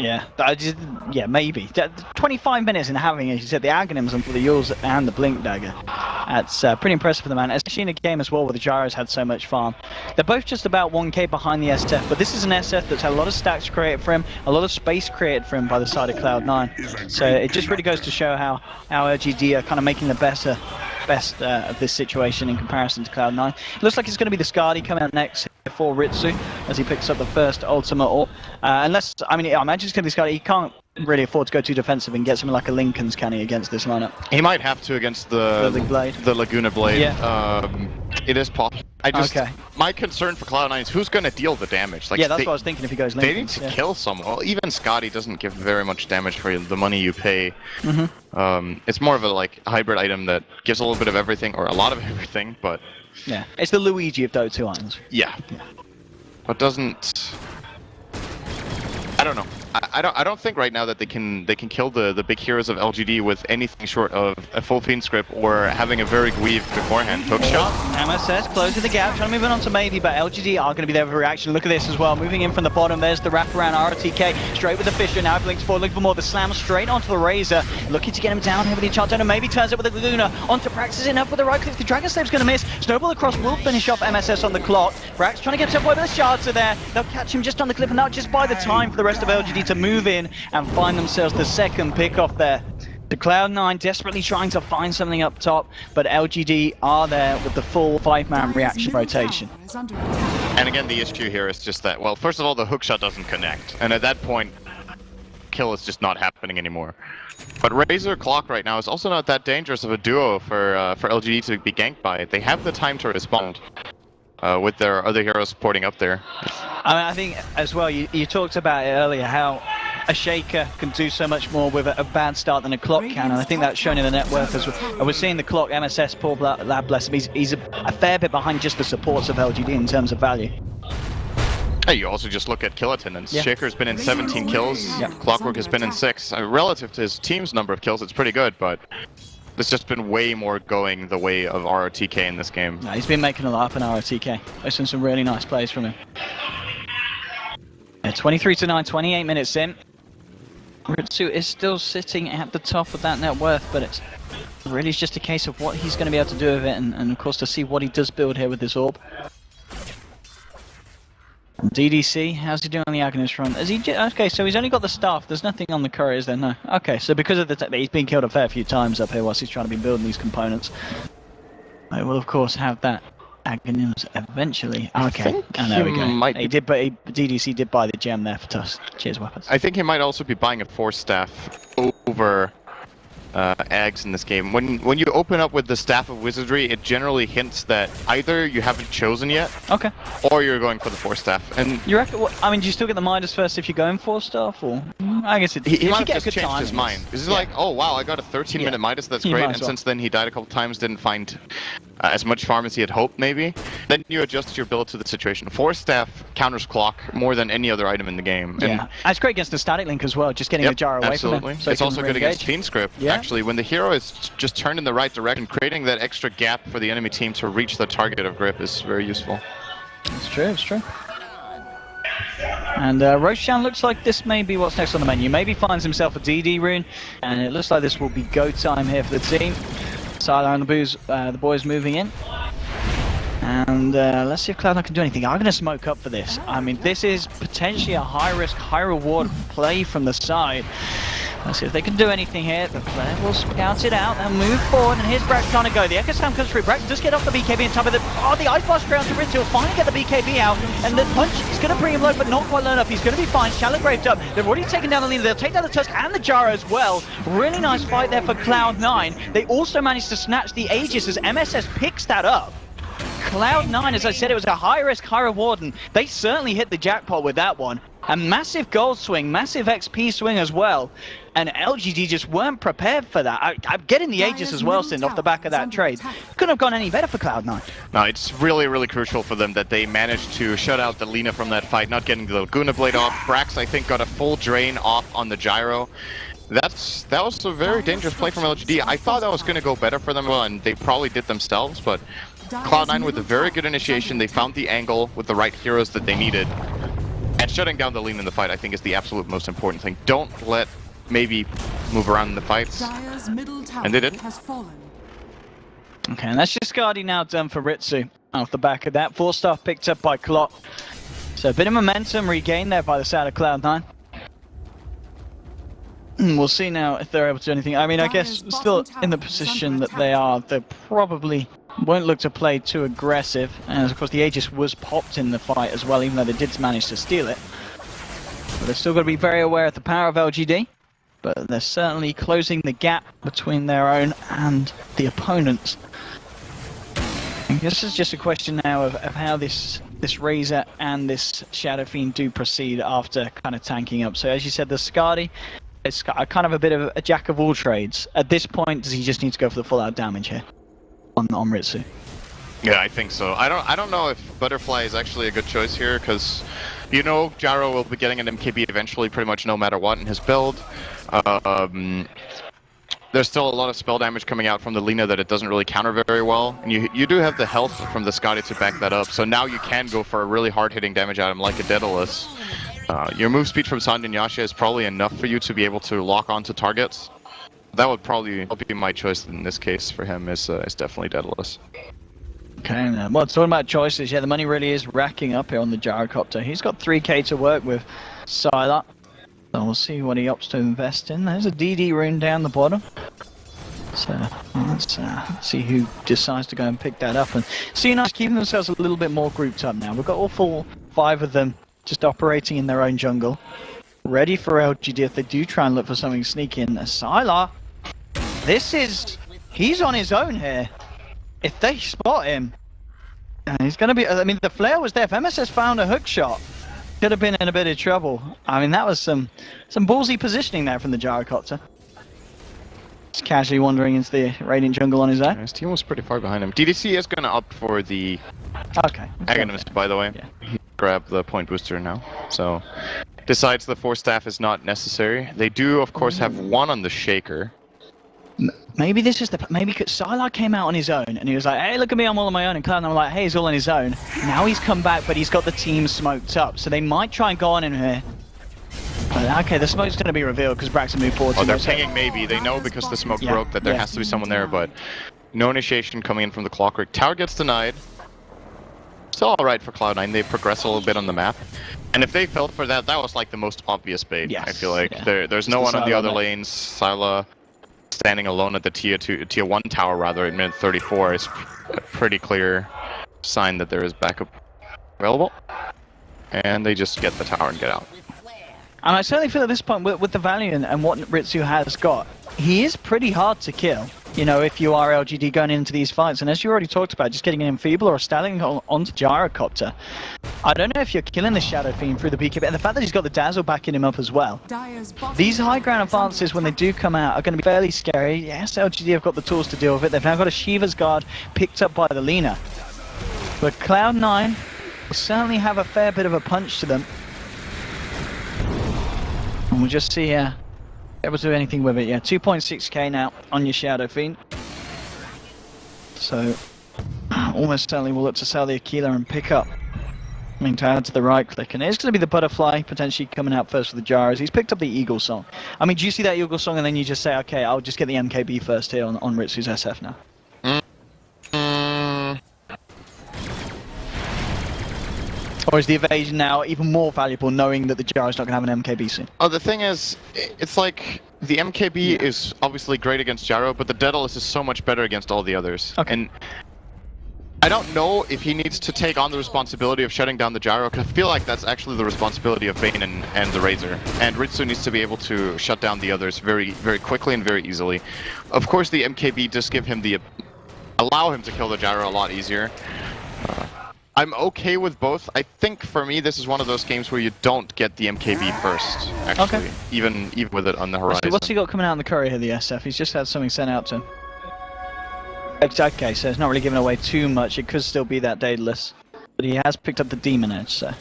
S2: yeah, maybe 25 minutes in having, as you said, the Aghanims and for the Yules and the Blink Dagger. That's pretty impressive for the man, especially in a game as well where the Gyro's had so much farm. They're both just about 1k behind the SF, but this is an SF that's had a lot of stacks created for him, a lot of space created for him by the side of Cloud9. So it just really goes to show how LGD are kind of making the best of this situation in comparison to Cloud9. It looks like it's going to be the Skadi coming out next for Ritsu as he picks up the first ultimate ult. Unless, I mean, I imagine it's going to be Skadi. He can't really afford to go too defensive and get something like a Lincoln's, can he, against this lineup?
S1: He might have to against the Laguna Blade.
S2: Yeah.
S1: It is possible. My concern for Cloud9 is who's going to deal the damage. Like,
S2: yeah, that's what I was thinking if he goes Lincoln's.
S1: They need to kill someone. Well, even Skadi doesn't give very much damage for the money you pay. It's more of a hybrid item that gives a little bit of everything, or a lot of everything, but...
S2: Yeah, it's the Luigi of Dota 2 items.
S1: Yeah. But doesn't... I don't know. I don't think right now that they can kill the big heroes of LGD with anything short of a full fiend script or having a very Guive beforehand. Hook shot.
S2: MSS closing the gap, trying to move it on to Maybe, but LGD are going to be there for reaction. Look at this as well, moving in from the bottom. There's the wraparound RTK, straight with the Fisher. Now blinks forward, looking for more. The slam straight onto the Razor, looking to get him down here with the enchant. Maybe turns it with the Luna onto Praxis, enough with the right click. The Dragon Slave's going to miss. Snowball across will finish off MSS on the clock. Brax trying to get himself away, but the shards are there. They'll catch him just on the cliff, and now just by the time for the rest of LGD to move in and find themselves the second pick off there. The Cloud9 desperately trying to find something up top, but LGD are there with the full 5-man reaction rotation.
S1: And again, the issue here is just that, well, first of all, the hookshot doesn't connect, and at that point, kill is just not happening anymore. But Razor Clock right now is also not that dangerous of a duo for LGD to be ganked by. They have the time to respond with their other heroes supporting up there.
S2: I mean, I think as well, you talked about it earlier, how a Shaker can do so much more with a bad start than a Clock can, and I think that's shown in the net worth as well. And we're seeing the Clock, MSS, Paul Lad bless him, he's a fair bit behind just the supports of LGD in terms of value.
S1: Hey, you also just look at kill attendance. Yeah. Shaker's been in 17 kills, Clockwork has been in 6. Relative to his team's number of kills, it's pretty good, but there's just been way more going the way of RTK in this game.
S2: No, he's been making a lot up in RTK. There's been some really nice plays from him. 23 to 9, 28 minutes in. Ritsu is still sitting at the top of that net worth, but it's really just a case of what he's going to be able to do with it, and of course to see what he does build here with this orb. And DDC, how's he doing on the Agonist front? Is he okay? So he's only got the staff. There's nothing on the courier, is there? No. Okay, so because of the he's been killed a fair few times up here whilst he's trying to be building these components. I will of course have that Aghanims eventually. Okay, and there we go. DDC did buy the gem there for Tusk. Cheers, weapons.
S1: I think he might also be buying a Force Staff over Ags in this game. When you open up with the Staff of Wizardry, it generally hints that either you haven't chosen yet,
S2: okay,
S1: or you're going for the Force Staff. And
S2: you reckon? Well, I mean, do you still get the Midas first if you're going for Staff, or I guess
S1: he might have just changed his mind. He's like, oh wow, I got a 13-minute Midas. That's great. And since then, he died a couple times, didn't find as much farm as he had hoped, maybe. Then you adjust your build to the situation. Force Staff counters clock more than any other item in the game. And
S2: yeah, it's great against the static link as well, just getting the jar away from him. So
S1: it's also good against Fiend Script, actually. When the hero is just turned in the right direction, creating that extra gap for the enemy team to reach the target of grip is very useful.
S2: It's true, it's true. And Roshan looks like this may be what's next on the menu. Maybe finds himself a DD rune, and it looks like this will be go time here for the team. Sylar and the boys moving in. And let's see if Cloud9 can do anything. I'm going to smoke up for this. I mean, this is potentially a high-risk, high-reward play from the side. Let's see if they can do anything here. The player will scout it out and move forward. And here's Brax trying to go. The Echo Slam comes through. Brax does get off the BKB on top of the... Oh, the Ice Blast round to Ritz. He'll finally get the BKB out. And the punch is going to bring him low, but not quite low enough. He's going to be fine. Shallow Graved up. They've already taken down the leader. They'll take down the Tusk and the Jara as well. Really nice fight there for Cloud9. They also managed to snatch the Aegis as MSS picks that up. Cloud9, as I said, it was a high risk, high reward, and they certainly hit the jackpot with that one. A massive gold swing, massive XP swing as well, and LGD just weren't prepared for that. I'm getting the Aegis as well, Sind, off the back of that trade. Couldn't have gone any better for Cloud9.
S1: No, it's really, really crucial for them that they managed to shut out the Lina from that fight, not getting the Laguna Blade off. Brax, I think, got a full drain off on the Gyro. That was a very dangerous play from LGD. I thought that was going to go better for them, and they probably did themselves, but Cloud9 with a very good initiation. They found the angle with the right heroes that they needed. And shutting down the lean in the fight, I think, is the absolute most important thing. Don't let maybe move around in the fights. And they didn't.
S2: Okay, and that's just Skadi now done for Ritsu. Off the back of that, 4-star picked up by Clock. So a bit of momentum regained there by the side of Cloud9. We'll see now if they're able to do anything. I mean, I guess still in the position that they are, they probably won't look to play too aggressive. And of course the Aegis was popped in the fight as well, even though they did manage to steal it. But they're still got to be very aware of the power of LGD. But they're certainly closing the gap between their own and the opponents. I guess it's just a question now of how this Razor and this Shadow Fiend do proceed after kind of tanking up. So as you said, the Skadi, it's kind of a bit of a jack of all trades. At this point, does he just need to go for the full out damage here on Ritsu?
S1: Yeah, I think so. I don't know if Butterfly is actually a good choice here, because you know Jaro will be getting an MKB eventually, pretty much no matter what in his build. There's still a lot of spell damage coming out from the Lina that it doesn't really counter very well. And you do have the health from the Skadi to back that up, so now you can go for a really hard-hitting damage item like a Daedalus. Your move speed from Sand and Yasha is probably enough for you to be able to lock onto targets. That would probably be my choice in this case for him, is definitely Daedalus.
S2: Okay, well, talking about choices, yeah, the money really is racking up here on the Gyrocopter. He's got 3k to work with, Sylar. So we'll see what he opts to invest in. There's a DD rune down the bottom. So let's see who decides to go and pick that up. And C9's keeping themselves a little bit more grouped up now. We've got all 5 of them just operating in their own jungle, ready for LGD if they do try and look for something sneaky in. Sylar, he's on his own here. If they spot him, he's going to be, I mean, the flare was there. If MSS found a hook shot, could have been in a bit of trouble. I mean, that was some ballsy positioning there from the Gyrocopter. Just casually wandering into the Radiant jungle on his own.
S1: His team was pretty far behind him. DDC is going to opt for the Agonist, by the way. Yeah. He grab the point booster now. So, decides the Force Staff is not necessary. They do, of course, have 1 on the Shaker.
S2: Maybe this is maybe Sylar came out on his own and he was like, hey, look at me, I'm all on my own. And Cloud9 were like, hey, he's all on his own. Now he's come back, but he's got the team smoked up. So they might try and go on in here. But, okay, the smoke's going to be revealed because Braxton moved forward.
S1: Oh, they're pinging maybe. They know because the smoke broke that there has to be someone there, but no initiation coming in from the Clockwork. Tower gets denied. Still alright for Cloud9. They progress a little bit on the map. And if they fell for that, that was like the most obvious bait.
S2: Yes.
S1: I feel like there's no one on the other lanes. Sylar standing alone at the tier 1 tower rather at minute 34 is a pretty clear sign that there is backup available. And they just get the tower and get out.
S2: And I certainly feel at this point with the value and what Ritsu has got, he is pretty hard to kill. You know, if you are LGD going into these fights, and as you already talked about, just getting an Enfeebler or styling onto Gyrocopter. I don't know if you're killing the Shadow Fiend through the BKB, and the fact that he's got the Dazzle backing him up as well. These high ground advances, when they do come out, are going to be fairly scary. Yes, LGD have got the tools to deal with it. They've now got a Shiva's Guard picked up by the Lina. But Cloud9 will certainly have a fair bit of a punch to them. And we'll just see able to do anything with it. Yeah, 2.6k now on your Shadow Fiend. So almost certainly we'll look to sell the Aquila and pick up. I mean, to add to the right click, and it's going to be the Butterfly potentially coming out first for the Gyros. He's picked up the Eagle Song. I mean, do you see that Eagle Song and then you just say, okay, I'll just get the MKB first here on Ritsu's SF now? Or is the evasion now even more valuable knowing that the Gyro's not going to have an MKB soon?
S1: Oh, the thing is, it's like the MKB is obviously great against Gyro, but the Daedalus is so much better against all the others.
S2: Okay.
S1: And I don't know if he needs to take on the responsibility of shutting down the Gyro, because I feel like that's actually the responsibility of Vayne and the Razor. And Ritsu needs to be able to shut down the others very, very quickly and very easily. Of course, the MKB does give him allow him to kill the Gyro a lot easier. I'm okay with both. I think for me, this is one of those games where you don't get the MKB first, actually,
S2: okay.
S1: even with it on the horizon.
S2: What's he got coming out in the courier here, the SF? He's just had something sent out to him. Okay, so it's not really giving away too much. It could still be that Daedalus, but he has picked up the Demon Edge, so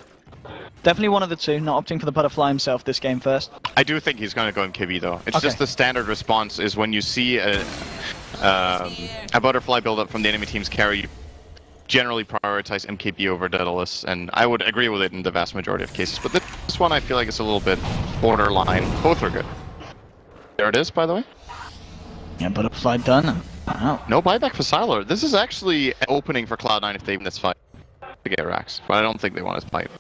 S2: definitely one of the two. Not opting for the Butterfly himself this game first.
S1: I do think he's going to go MKB though. It's just the standard response is when you see a Butterfly build up from the enemy team's carry, you generally prioritize MKB over Daedalus, and I would agree with it in the vast majority of cases. But this one I feel like it's a little bit borderline. Both are good. There it is, by the way.
S2: Yeah, Butterfly done. Wow.
S1: No buyback for Sylar. This is actually an opening for Cloud9 if they win this fight to get racks, but I don't think they want to fight.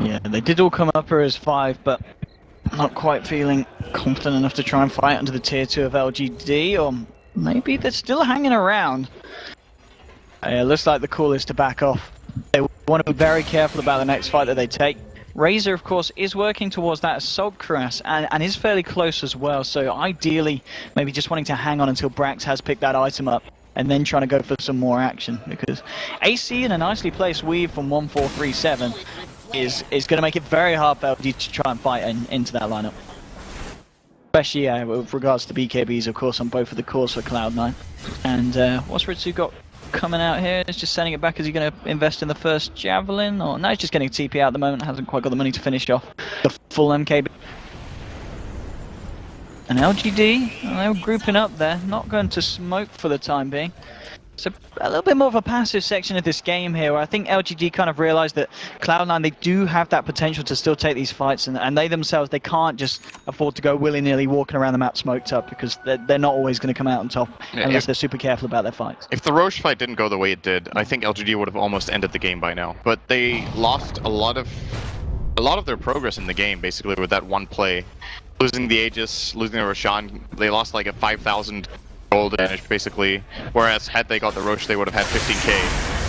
S2: Yeah, they did all come up as 5, but not quite feeling confident enough to try and fight under the tier 2 of LGD, or maybe they're still hanging around. It looks like the call is to back off. They want to be very careful about the next fight that they take. Razor, of course, is working towards that Assault Cuirass and is fairly close as well, so ideally maybe just wanting to hang on until Brax has picked that item up and then trying to go for some more action, because AC in a nicely placed weave from 1437 is going to make it very hard for LG to try and fight into that lineup. Especially with regards to BKBs, of course, on both of the cores for Cloud9. And what's Ritsu got coming out here? Is just sending it back. Is he going to invest in the first Javelin? Or no, he's just getting TP out at the moment. Hasn't quite got the money to finish off the full MKB. And LGD, they're grouping up there. Not going to smoke for the time being. So a little bit more of a passive section of this game here, where I think LGD kind of realised that Cloud9, they do have that potential to still take these fights, and they themselves, they can't just afford to go willy-nilly walking around the map smoked up, because they're not always going to come out on top unless they're super careful about their fights.
S1: If the Roche fight didn't go the way it did, I think LGD would have almost ended the game by now. But they lost a lot of their progress in the game, basically, with that one play. Losing the Aegis, losing the Roshan, they lost like a 5,000 gold advantage, basically, whereas had they got the Roche, they would have had 15k.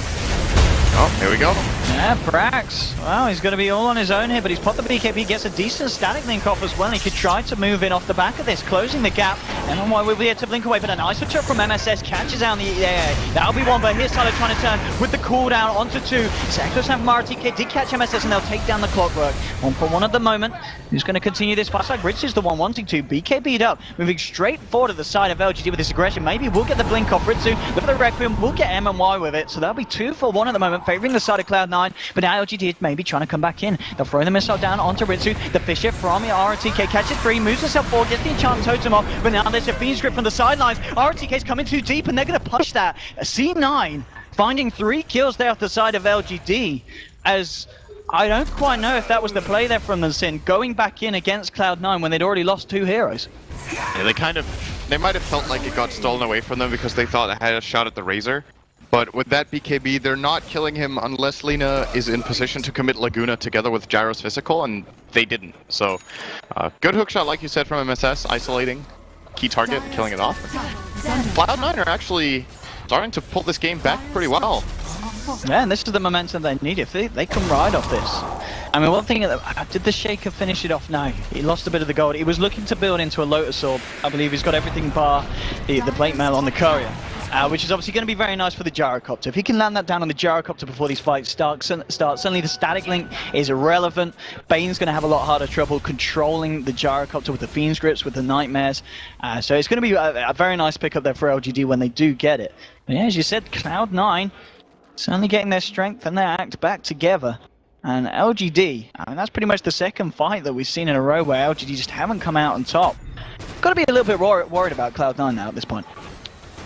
S1: Oh, here we go.
S2: Yeah, Brax. Well, he's going to be all on his own here, but he's popped the BKB, gets a decent static link off as well. He could try to move in off the back of this, closing the gap. And on why we'll be able to blink away, but a nice return from MSS catches out in the air. That'll be one, but here's Tyler trying to turn with the cooldown onto 2. Sekos and MRTK did catch MSS, and they'll take down the Clockwork. 1-for-1 at the moment. Who's going to continue this fight? Like Rich is the one wanting to. BKB'd up, moving straight forward to the side of LGD with this aggression. Maybe we'll get the blink off Ritsu. Look at the Requiem. We'll get M&Y with it. So that'll be 2-for-1 at the moment, favoring the side of Cloud9. Cloud9, but now LGD is maybe trying to come back in. They'll throw the missile down onto Ritsu. The Fisher from RTK catches 3, moves himself forward, gets the enchant totem off, but now there's a Fiend's Grip from the sidelines. RTK's coming too deep and they're going to push that. C9 finding 3 kills there off the side of LGD, as I don't quite know if that was the play there from the Sin, going back in against Cloud9 when they'd already lost 2 heroes.
S1: Yeah, they might have felt like it got stolen away from them because they thought they had a shot at the Razor. But with that BKB, they're not killing him unless Lina is in position to commit Laguna together with Gyro's physical, and they didn't. So, good hookshot, like you said, from MSS, isolating key target and killing it off. Cloud9 are actually starting to pull this game back pretty well.
S2: Yeah, and this is the momentum they need. If they can ride off this. I mean, one thing, did the Shaker finish it off? No, he lost a bit of the gold. He was looking to build into a Lotus Orb. I believe he's got everything bar the plate mail on the Courier. Which is obviously going to be very nice for the Gyrocopter. If he can land that down on the Gyrocopter before these fights start, suddenly the static link is irrelevant. Bane's going to have a lot harder trouble controlling the Gyrocopter with the Fiend's Grips, with the Nightmares. So it's going to be a very nice pickup there for LGD when they do get it. But yeah, as you said, Cloud9 certainly getting their strength and their act back together. And LGD, I mean, that's pretty much the second fight that we've seen in a row where LGD just haven't come out on top. Got to be a little bit worried about Cloud9 now at this point.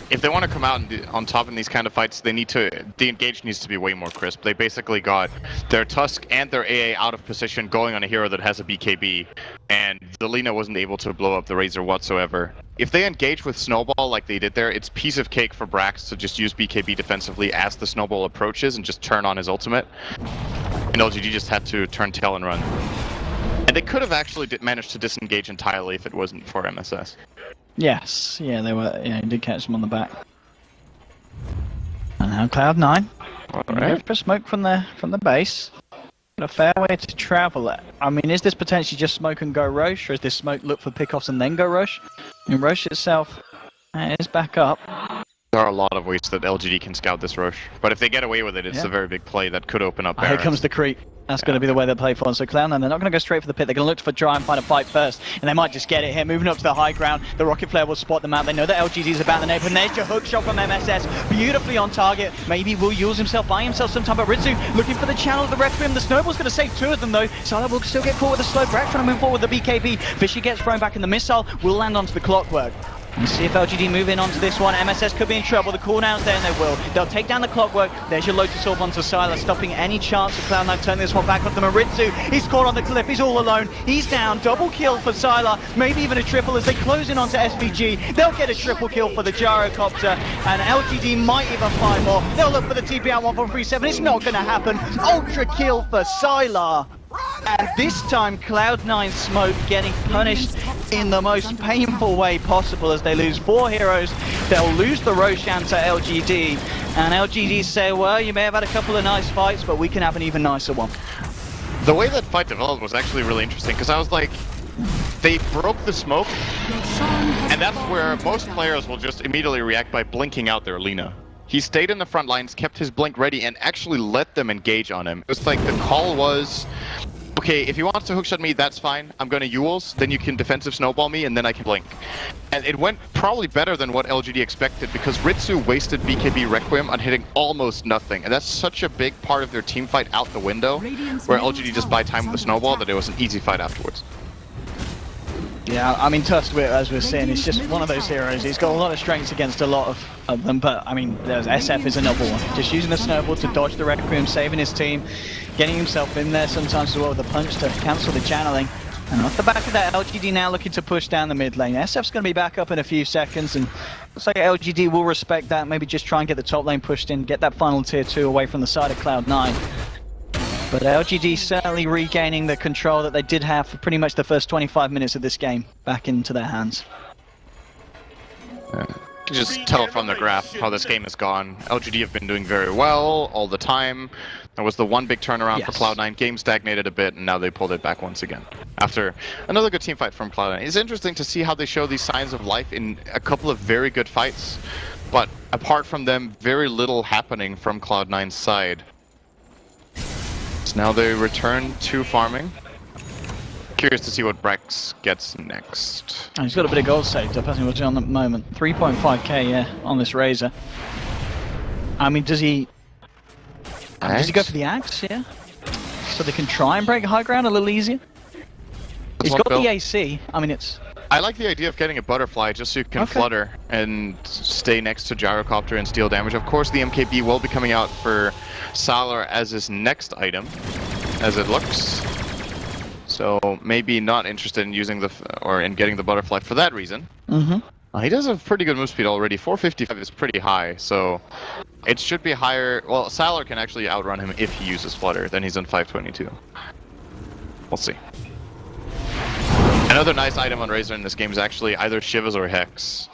S1: If they want to come out on top in these kind of fights, the engage needs to be way more crisp. They basically got their Tusk and their AA out of position going on a hero that has a BKB, and the Lina wasn't able to blow up the Razor whatsoever. If they engage with Snowball like they did there, it's piece of cake for Brax to just use BKB defensively as the Snowball approaches and just turn on his ultimate. And LGD just had to turn tail and run. And they could have actually managed to disengage entirely if it wasn't for MSS.
S2: Yes, yeah, they were. Yeah, he did catch them on the back. And now Cloud9.
S1: Alright.
S2: For smoke from the base. Got a fair way to travel. I mean, is this potentially just smoke and go Roche, or is this smoke look for pickoffs and then go Roche? I mean, Roche itself is back up.
S1: There are a lot of ways that LGD can scout this Roche, but if they get away with it, it's a very big play that could open up
S2: Here comes the creep. That's going to be the way they play for. So Cloud9, they're not going to go straight for the pit. They're going to look for try and find a fight first, and they might just get it here. Moving up to the high ground, the Rocket Flare will spot them out. They know that LGD's about the neighbor, and there's your hook shot from MSS, beautifully on target. Maybe will use himself, buy himself some time, but Ritsu looking for the channel of the Requiem. The Snowball's going to save 2 of them though. Sala will still get caught with the slow. Brax trying to move forward with the BKB. Fisher gets thrown back, and the missile will land onto the Clockwork. And see if LGD move in onto this one. MSS could be in trouble. The cooldown's there and they will. They'll take down the Clockwork. There's your Lotus Orb onto Sylar, stopping any chance of Cloud9 turning this one back onto Maritsu. He's caught on the cliff. He's all alone. He's down. Double kill for Sylar. Maybe even a triple as they close in onto SVG. They'll get a triple kill for the Gyrocopter. And LGD might even find more. They'll look for the TP out 1.37. It's not going to happen. Ultra kill for Sylar. And this time Cloud9 Smoke getting punished in the most painful way possible as they lose 4 heroes. They'll lose the Roshan to LGD, and LGD say, well, you may have had a couple of nice fights, but we can have an even nicer one.
S1: The way that fight developed was actually really interesting, because I was like, they broke the smoke, and that's where most players will just immediately react by blinking out their Lina. He stayed in the front lines, kept his blink ready, and actually let them engage on him. It was like the call was, okay, if he wants to hookshot me, that's fine. I'm going to Yules, then you can defensive snowball me, and then I can blink. And it went probably better than what LGD expected, because Ritsu wasted BKB Requiem on hitting almost nothing. And that's such a big part of their team fight out the window, where LGD just buy time with the snowball, that it was an easy fight afterwards.
S2: Yeah, I mean, Tusk, as we're seeing, is just one of those heroes. He's got a lot of strengths against a lot of them, but I mean, SF is another one. Just using the snowball to dodge the Requiem, saving his team, getting himself in there sometimes as well with a punch to cancel the channeling. And off the back of that, LGD now looking to push down the mid lane. SF's going to be back up in a few seconds, and looks like LGD will respect that, maybe just try and get the top lane pushed in, get that final tier 2 away from the side of Cloud9. But LGD certainly regaining the control that they did have for pretty much the first 25 minutes of this game back into their hands.
S1: You can just tell from the graph how this game has gone. LGD have been doing very well all the time. There was the one big turnaround for Cloud9. Game stagnated a bit, and now they pulled it back once again. After another good team fight from Cloud9. It's interesting to see how they show these signs of life in a couple of very good fights. But apart from them, very little happening from Cloud9's side. So now they return to farming. Curious to see what Brax gets next.
S2: Oh, he's got a bit of gold saved up, hasn't he, on the moment. 3.5k, yeah, on this Razor. I mean, does he Does he go for the axe? Yeah. So they can try and break high ground a little easier. He's got the AC. I mean, it's...
S1: I like the idea of getting a butterfly just so you can flutter and stay next to gyrocopter and steal damage. Of course, the MKB will be coming out for Salar as his next item, as it looks. So maybe not interested in using in getting the butterfly for that reason. He does have pretty good move speed already. 455 is pretty high, so it should be higher. Well, Salar can actually outrun him if he uses flutter. Then he's on 522. We'll see. Another nice item on Razor in this game is actually either Shivas or Hex.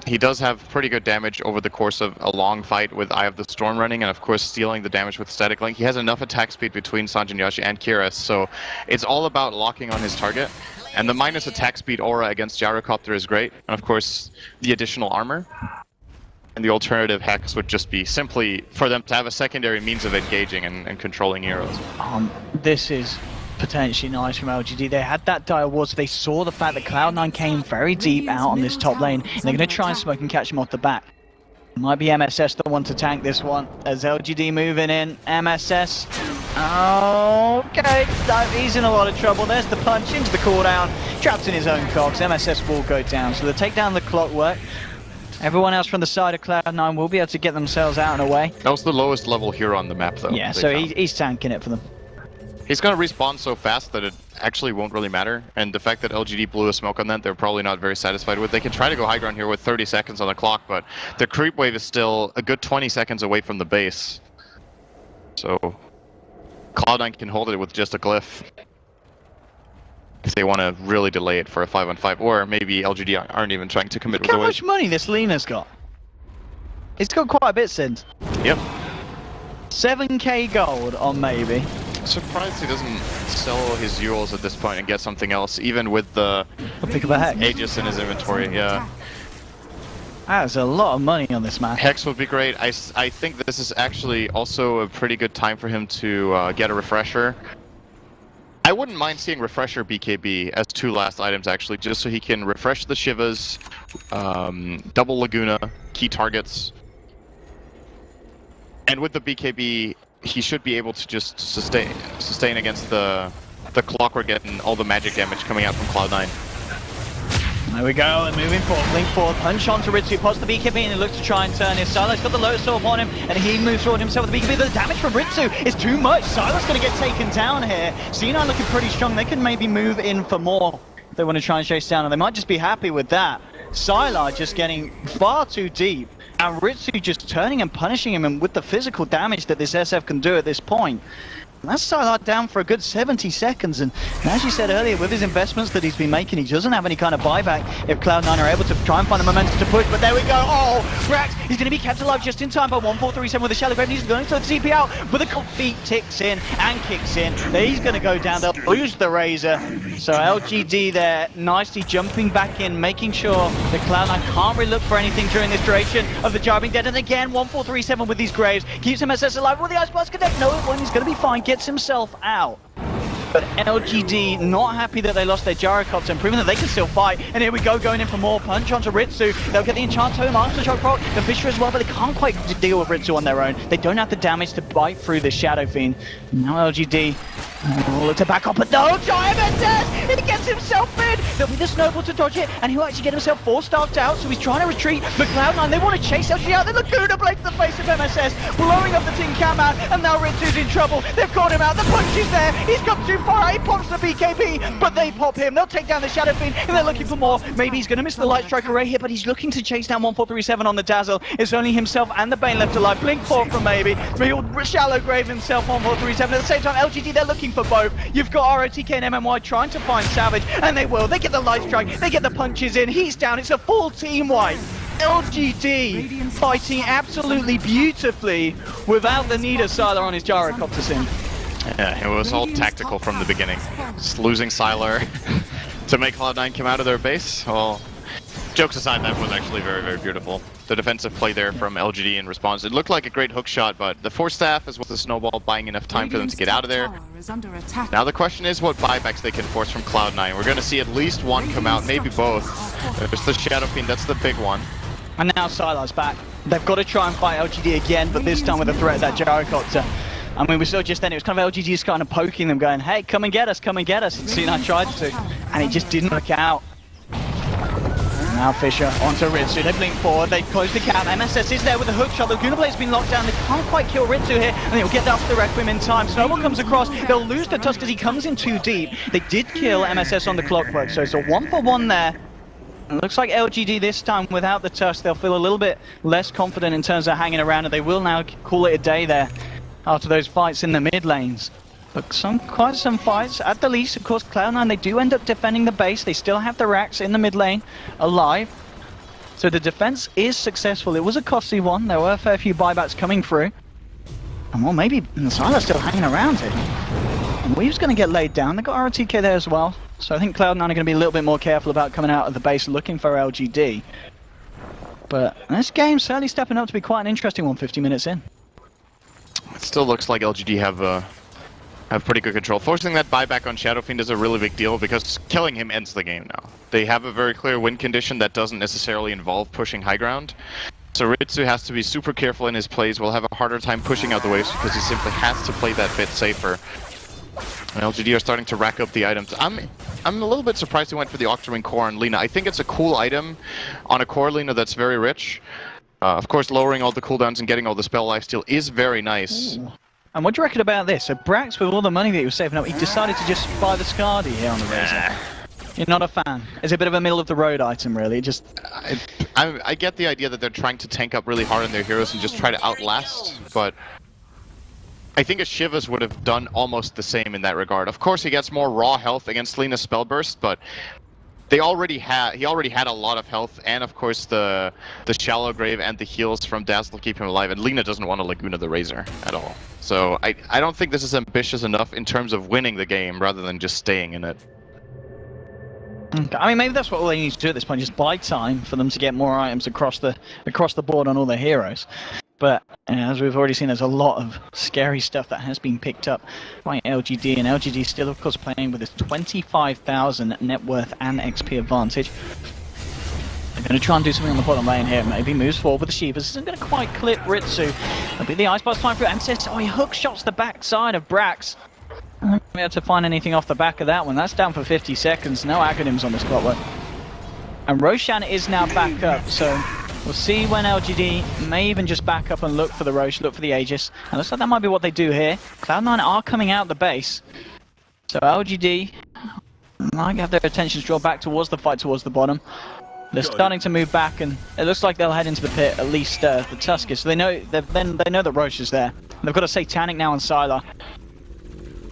S1: He does have pretty good damage over the course of a long fight with Eye of the Storm running, and of course stealing the damage with Static Link. He has enough attack speed between Sanjin Yashi and Kiras, so it's all about locking on his target. And the minus attack speed aura against Gyrocopter is great, and of course the additional armor. And the alternative Hex would just be simply for them to have a secondary means of engaging and controlling heroes.
S2: This is potentially nice from LGD. They had that dire ward, so they saw the fact that Cloud9 came very deep out on this top lane, and they're going to try and smoke and catch him off the back. It might be MSS the one to tank this one, as LGD moving in. MSS, okay, he's in a lot of trouble. There's the punch into the cooldown, trapped in his own cogs. MSS will go down, so they'll take down the clockwork. Everyone else from the side of Cloud9 will be able to get themselves out and away.
S1: That was the lowest level hero on the map, though.
S2: Yeah, so he's tanking it for them.
S1: He's going to respawn so fast that it actually won't really matter, and the fact that LGD blew a smoke on that, they're probably not very satisfied with. They can try to go high ground here with 30 seconds on the clock, but the creep wave is still a good 20 seconds away from the base. So Cloud9 can hold it with just a glyph if they want to really delay it for a 5-on-5, or maybe LGD aren't even trying to commit
S2: Look
S1: with the
S2: how much money this Lena's got. It's got quite a bit, Sind.
S1: Yep.
S2: 7k gold on maybe.
S1: Surprised he doesn't sell his Euros at this point and get something else, even with the
S2: pick of a Hex.
S1: Aegis in his inventory, yeah.
S2: That's a lot of money on this map.
S1: Hex would be great. I think this is actually also a pretty good time for him to get a refresher. I wouldn't mind seeing refresher BKB as two last items actually, just so he can refresh the Shivas, double Laguna, key targets. And with the BKB, he should be able to just sustain against the clockwork and all the magic damage coming out from Cloud9.
S2: There we go, and moving forward, Blink forward, punch onto Ritsu, pots the BKB, and he looks to try and turn his. Silas got the Lotus Orb on him, and he moves forward himself with the BKB. The damage from Ritsu is too much. Silas going to get taken down here. C9 looking pretty strong. They can maybe move in for more if they want to try and chase down, and they might just be happy with that. Sylar just getting far too deep, and Ritsu just turning and punishing him, and with the physical damage that this SF can do at this point. And that's Sylar down for a good 70 seconds, and as you said earlier, with his investments that he's been making, he doesn't have any kind of buyback if Cloud9 are able to try and find the momentum to push, but there we go. Oh, Rax, he's going to be kept alive just in time by 1437 with the Shallow Grave, and he's going to the TP out, but the cold feet ticks in and kicks in. He's going to go down, they'll lose the Razor. So LGD there, nicely jumping back in, making sure that Cloud9 can't really look for anything during this duration of the jar being dead, and again, 1437 with these Graves, keeps MSS alive with the Ice Blast Connect. No one, he's going to be fine, gets himself out. But LGD not happy that they lost their Gyrocopter and proving that they can still fight. And here we go, going in for more punch onto Ritsu. They'll get the Enchant Tome, Aftershock proc, the Fisher as well, but they can't quite deal with Ritsu on their own. They don't have the damage to bite through the Shadow Fiend. Now LGD will look to back up, but no, Giant MSS! He gets himself in! There'll be the snowball to dodge it, and he'll actually get himself 4-staffed out, so he's trying to retreat. But Cloud9, they want to chase LGD out. The Laguna Blade to the face of MSS, blowing up the Tin Can Man, and now Ritsu's in trouble. They've caught him out, the punch is there, he's come too far, he pops the BKB, but they pop him. They'll take down the Shadow Fiend, and they're looking for more. Maybe he's going to miss the Light Strike array here, but he's looking to chase down 1437 on the Dazzle. It's only himself and the Bane left alive. Blink 4 from maybe. Real Shallow Grave himself on 1437. At the same time, LGD, they're looking for both. You've got ROTK and MMY trying to find Savage, and they will. They get the Light Strike, they get the punches in. He's down. It's a full team wipe. LGD fighting absolutely beautifully without the need of Sylar on his Gyrocopter sim.
S1: Yeah, it was all tactical from the beginning. Just losing Sylar to make Cloud9 come out of their base. Well, jokes aside, that was actually very, very beautiful. The defensive play there from LGD in response. It looked like a great hook shot, but the Force Staff as well as the Snowball buying enough time for them to get out of there. Now the question is what buybacks they can force from Cloud9. We're going to see at least one come out, maybe both. There's the Shadow Fiend, that's the big one.
S2: And now Sylar's back. They've got to try and fight LGD again, but this time with the threat of that gyrocopter. I mean, we saw just then, it was kind of LGD's kind of poking them, going, hey, come and get us, come and get us. And C9 tried to, and it just didn't work out. Now Fisher onto Ritsu, they blink forward, they close the gap, MSS is there with a hook shot, the Laguna Blade's been locked down, they can't quite kill Ritsu here, and they'll get after the Requiem in time. Snowball comes across, they'll lose the Tusk because he comes in too deep. They did kill MSS on the Clockwork, so it's a 1-for-1 there. And looks like LGD this time, without the Tusk, they'll feel a little bit less confident in terms of hanging around, and they will now call it a day there after those fights in the mid lanes. But quite some fights, at the least. Of course, Cloud9, they do end up defending the base. They still have the racks in the mid lane alive. So the defense is successful. It was a costly one. There were a fair few buybacks coming through. And well, maybe Sylar's still hanging around here. And Weave's going to get laid down. They've got ROTK there as well. So I think Cloud9 are going to be a little bit more careful about coming out of the base looking for LGD. But this game's certainly stepping up to be quite an interesting one 50 minutes in.
S1: It still looks like LGD have pretty good control. Forcing that buyback on Shadow Fiend is a really big deal because killing him ends the game now. They have a very clear win condition that doesn't necessarily involve pushing high ground. So Ritsu has to be super careful in his plays. Will have a harder time pushing out the waves because he simply has to play that bit safer. And LGD are starting to rack up the items. I'm a little bit surprised he went for the Octarine Core on Lina. I think it's a cool item on a core Lina that's very rich. Of course, lowering all the cooldowns and getting all the spell lifesteal is very nice.
S2: Ooh. And what do you reckon about this? So Brax, with all the money that he was saving up, he decided to just buy the Skadi here on the Razor. You're not a fan? It's a bit of a middle-of-the-road item, really. Just
S1: I get the idea that they're trying to tank up really hard on their heroes and just try to outlast, but I think a Shivas would have done almost the same in that regard. Of course, he gets more raw health against Lina's Spellburst, but he already had a lot of health, and of course the Shallow Grave and the heals from Dazzle keep him alive, and Lina doesn't want to Laguna the Razor at all. So I don't think this is ambitious enough in terms of winning the game rather than just staying in it.
S2: Okay. I mean, maybe that's what all they need to do at this point, just buy time for them to get more items across the board on all their heroes. But as we've already seen, there's a lot of scary stuff that has been picked up by LGD, and LGD still, of course, playing with this 25,000 net worth and XP advantage. They're going to try and do something on the bottom lane here. Maybe moves forward with the Shivas. This isn't going to quite clip Ritsu. It'll be the Ice Blast time for MSS. Oh, he hook shots the backside of Brax. I haven't been able to find anything off the back of that one. That's down for 50 seconds. No acronyms on this Clockwork. And Roshan is now back up, so we'll see when LGD may even just back up and look for the Rosh, look for the Aegis. And looks like that might be what they do here. Cloud9 are coming out the base. So LGD might have their attentions drawn back towards the fight towards the bottom. They're starting to move back, and it looks like they'll head into the pit, at least the Tuskers. So they know that Rosh is there. They've got a Satanic now on Sylar.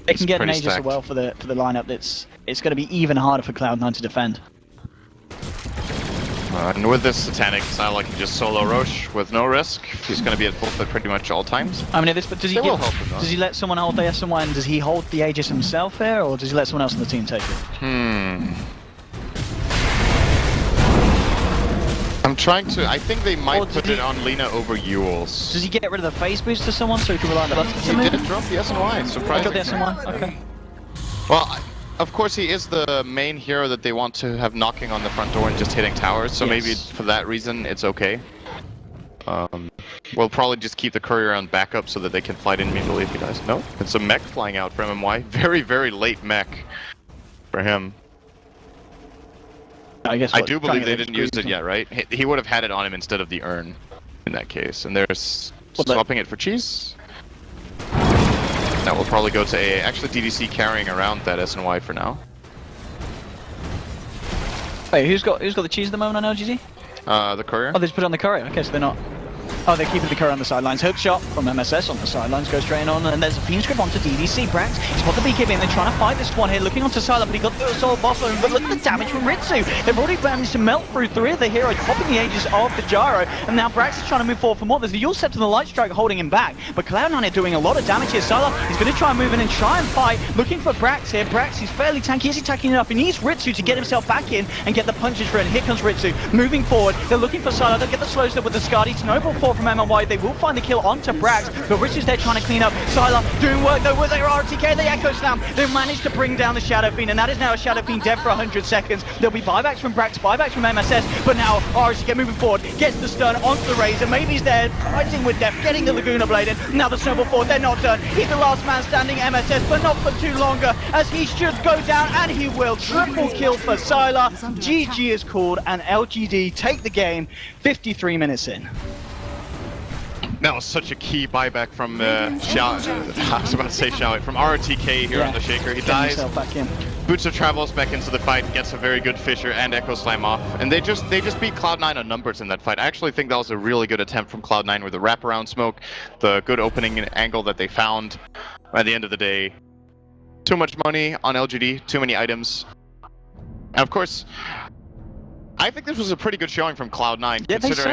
S2: They can get an Aegis as well for the lineup. It's going to be even harder for Cloud9 to defend.
S1: And with this Satanic, Sylar can just solo Rosh with no risk. He's going to be at full fit pretty much all times.
S2: I mean, at this, but does he let someone hold the S1 and does he hold the Aegis himself here, or does he let someone else on the team take it?
S1: I'm trying to. I think they might put it on Lina over Yules.
S2: Does he get rid of the phase boost to someone so he can rely on the buttons?
S1: He did drop the S&Y, surprisingly.
S2: Drop the S&Y? Okay.
S1: Well, of course he is the main hero that they want to have knocking on the front door and just hitting towers, so maybe for that reason it's okay. We'll probably just keep the courier on backup so that they can fight in immediately if he dies. No, it's a mech flying out from MY. Very, very late mech for him. I do believe they didn't use it yet, right? He would have had it on him instead of the urn in that case. And there's swapping it for cheese. That will probably go to AA. Actually, DDC carrying around that S&Y for now.
S2: Wait, who's got the cheese at the moment on LGD?
S1: The courier.
S2: Oh, they just put it on the courier. Okay, so they're not. Oh, they're keeping the courier on the sidelines. Hook shot from MSS on the sidelines, goes straight on, and there's a Fiend Script onto DDC. Brax, he's got the BKB, and they're trying to fight this one here, looking onto Sylar, but he got the Assault Buffalo, but look at the damage from Ritsu. They've already managed to melt through three of the heroes, popping the Aegis of the Gyro, and now Brax is trying to move forward for more. There's the Yule set to the Light Strike holding him back, but Cloud9 are doing a lot of damage here. Sylar, he's going to try and move in and try and fight, looking for Brax here. Brax, he's fairly tanky, he's attacking it up. He needs Ritsu to get himself back in and get the punches for it. And here comes Ritsu, moving forward. They're looking for Sylar, they'll get the slow step with the Skadi. Snowball forward support from MMY. They will find the kill onto Brax, but Rich is there trying to clean up. Sylar doing work though with their RTK, the Echo Slam. They managed to bring down the Shadow Fiend, and that is now a Shadow Fiend dead for 100 seconds. There'll be buybacks from Brax, buybacks from MSS, but now RTK moving forward, gets the stun onto the Razor. Maybe he's there, fighting with death, getting the Laguna Blade in. Now the Snowball forward, they're not done. He's the last man standing, MSS, but not for too longer, as he should go down, and he will. Triple kill for Sylar. GG is called, and LGD take the game 53 minutes in.
S1: That was such a key buyback from Xiao. I was about to say Xiao, from RTK here on the Shaker. He dies.
S2: Back in.
S1: Boots of Travels back into the fight, gets a very good Fisher and Echo Slam off, and they just beat Cloud9 on numbers in that fight. I actually think that was a really good attempt from Cloud9 with the wraparound smoke, the good opening angle that they found. At the end of the day, too much money on LGD, too many items, and of course, I think this was a pretty good showing from Cloud9,
S2: Yeah,
S1: considering.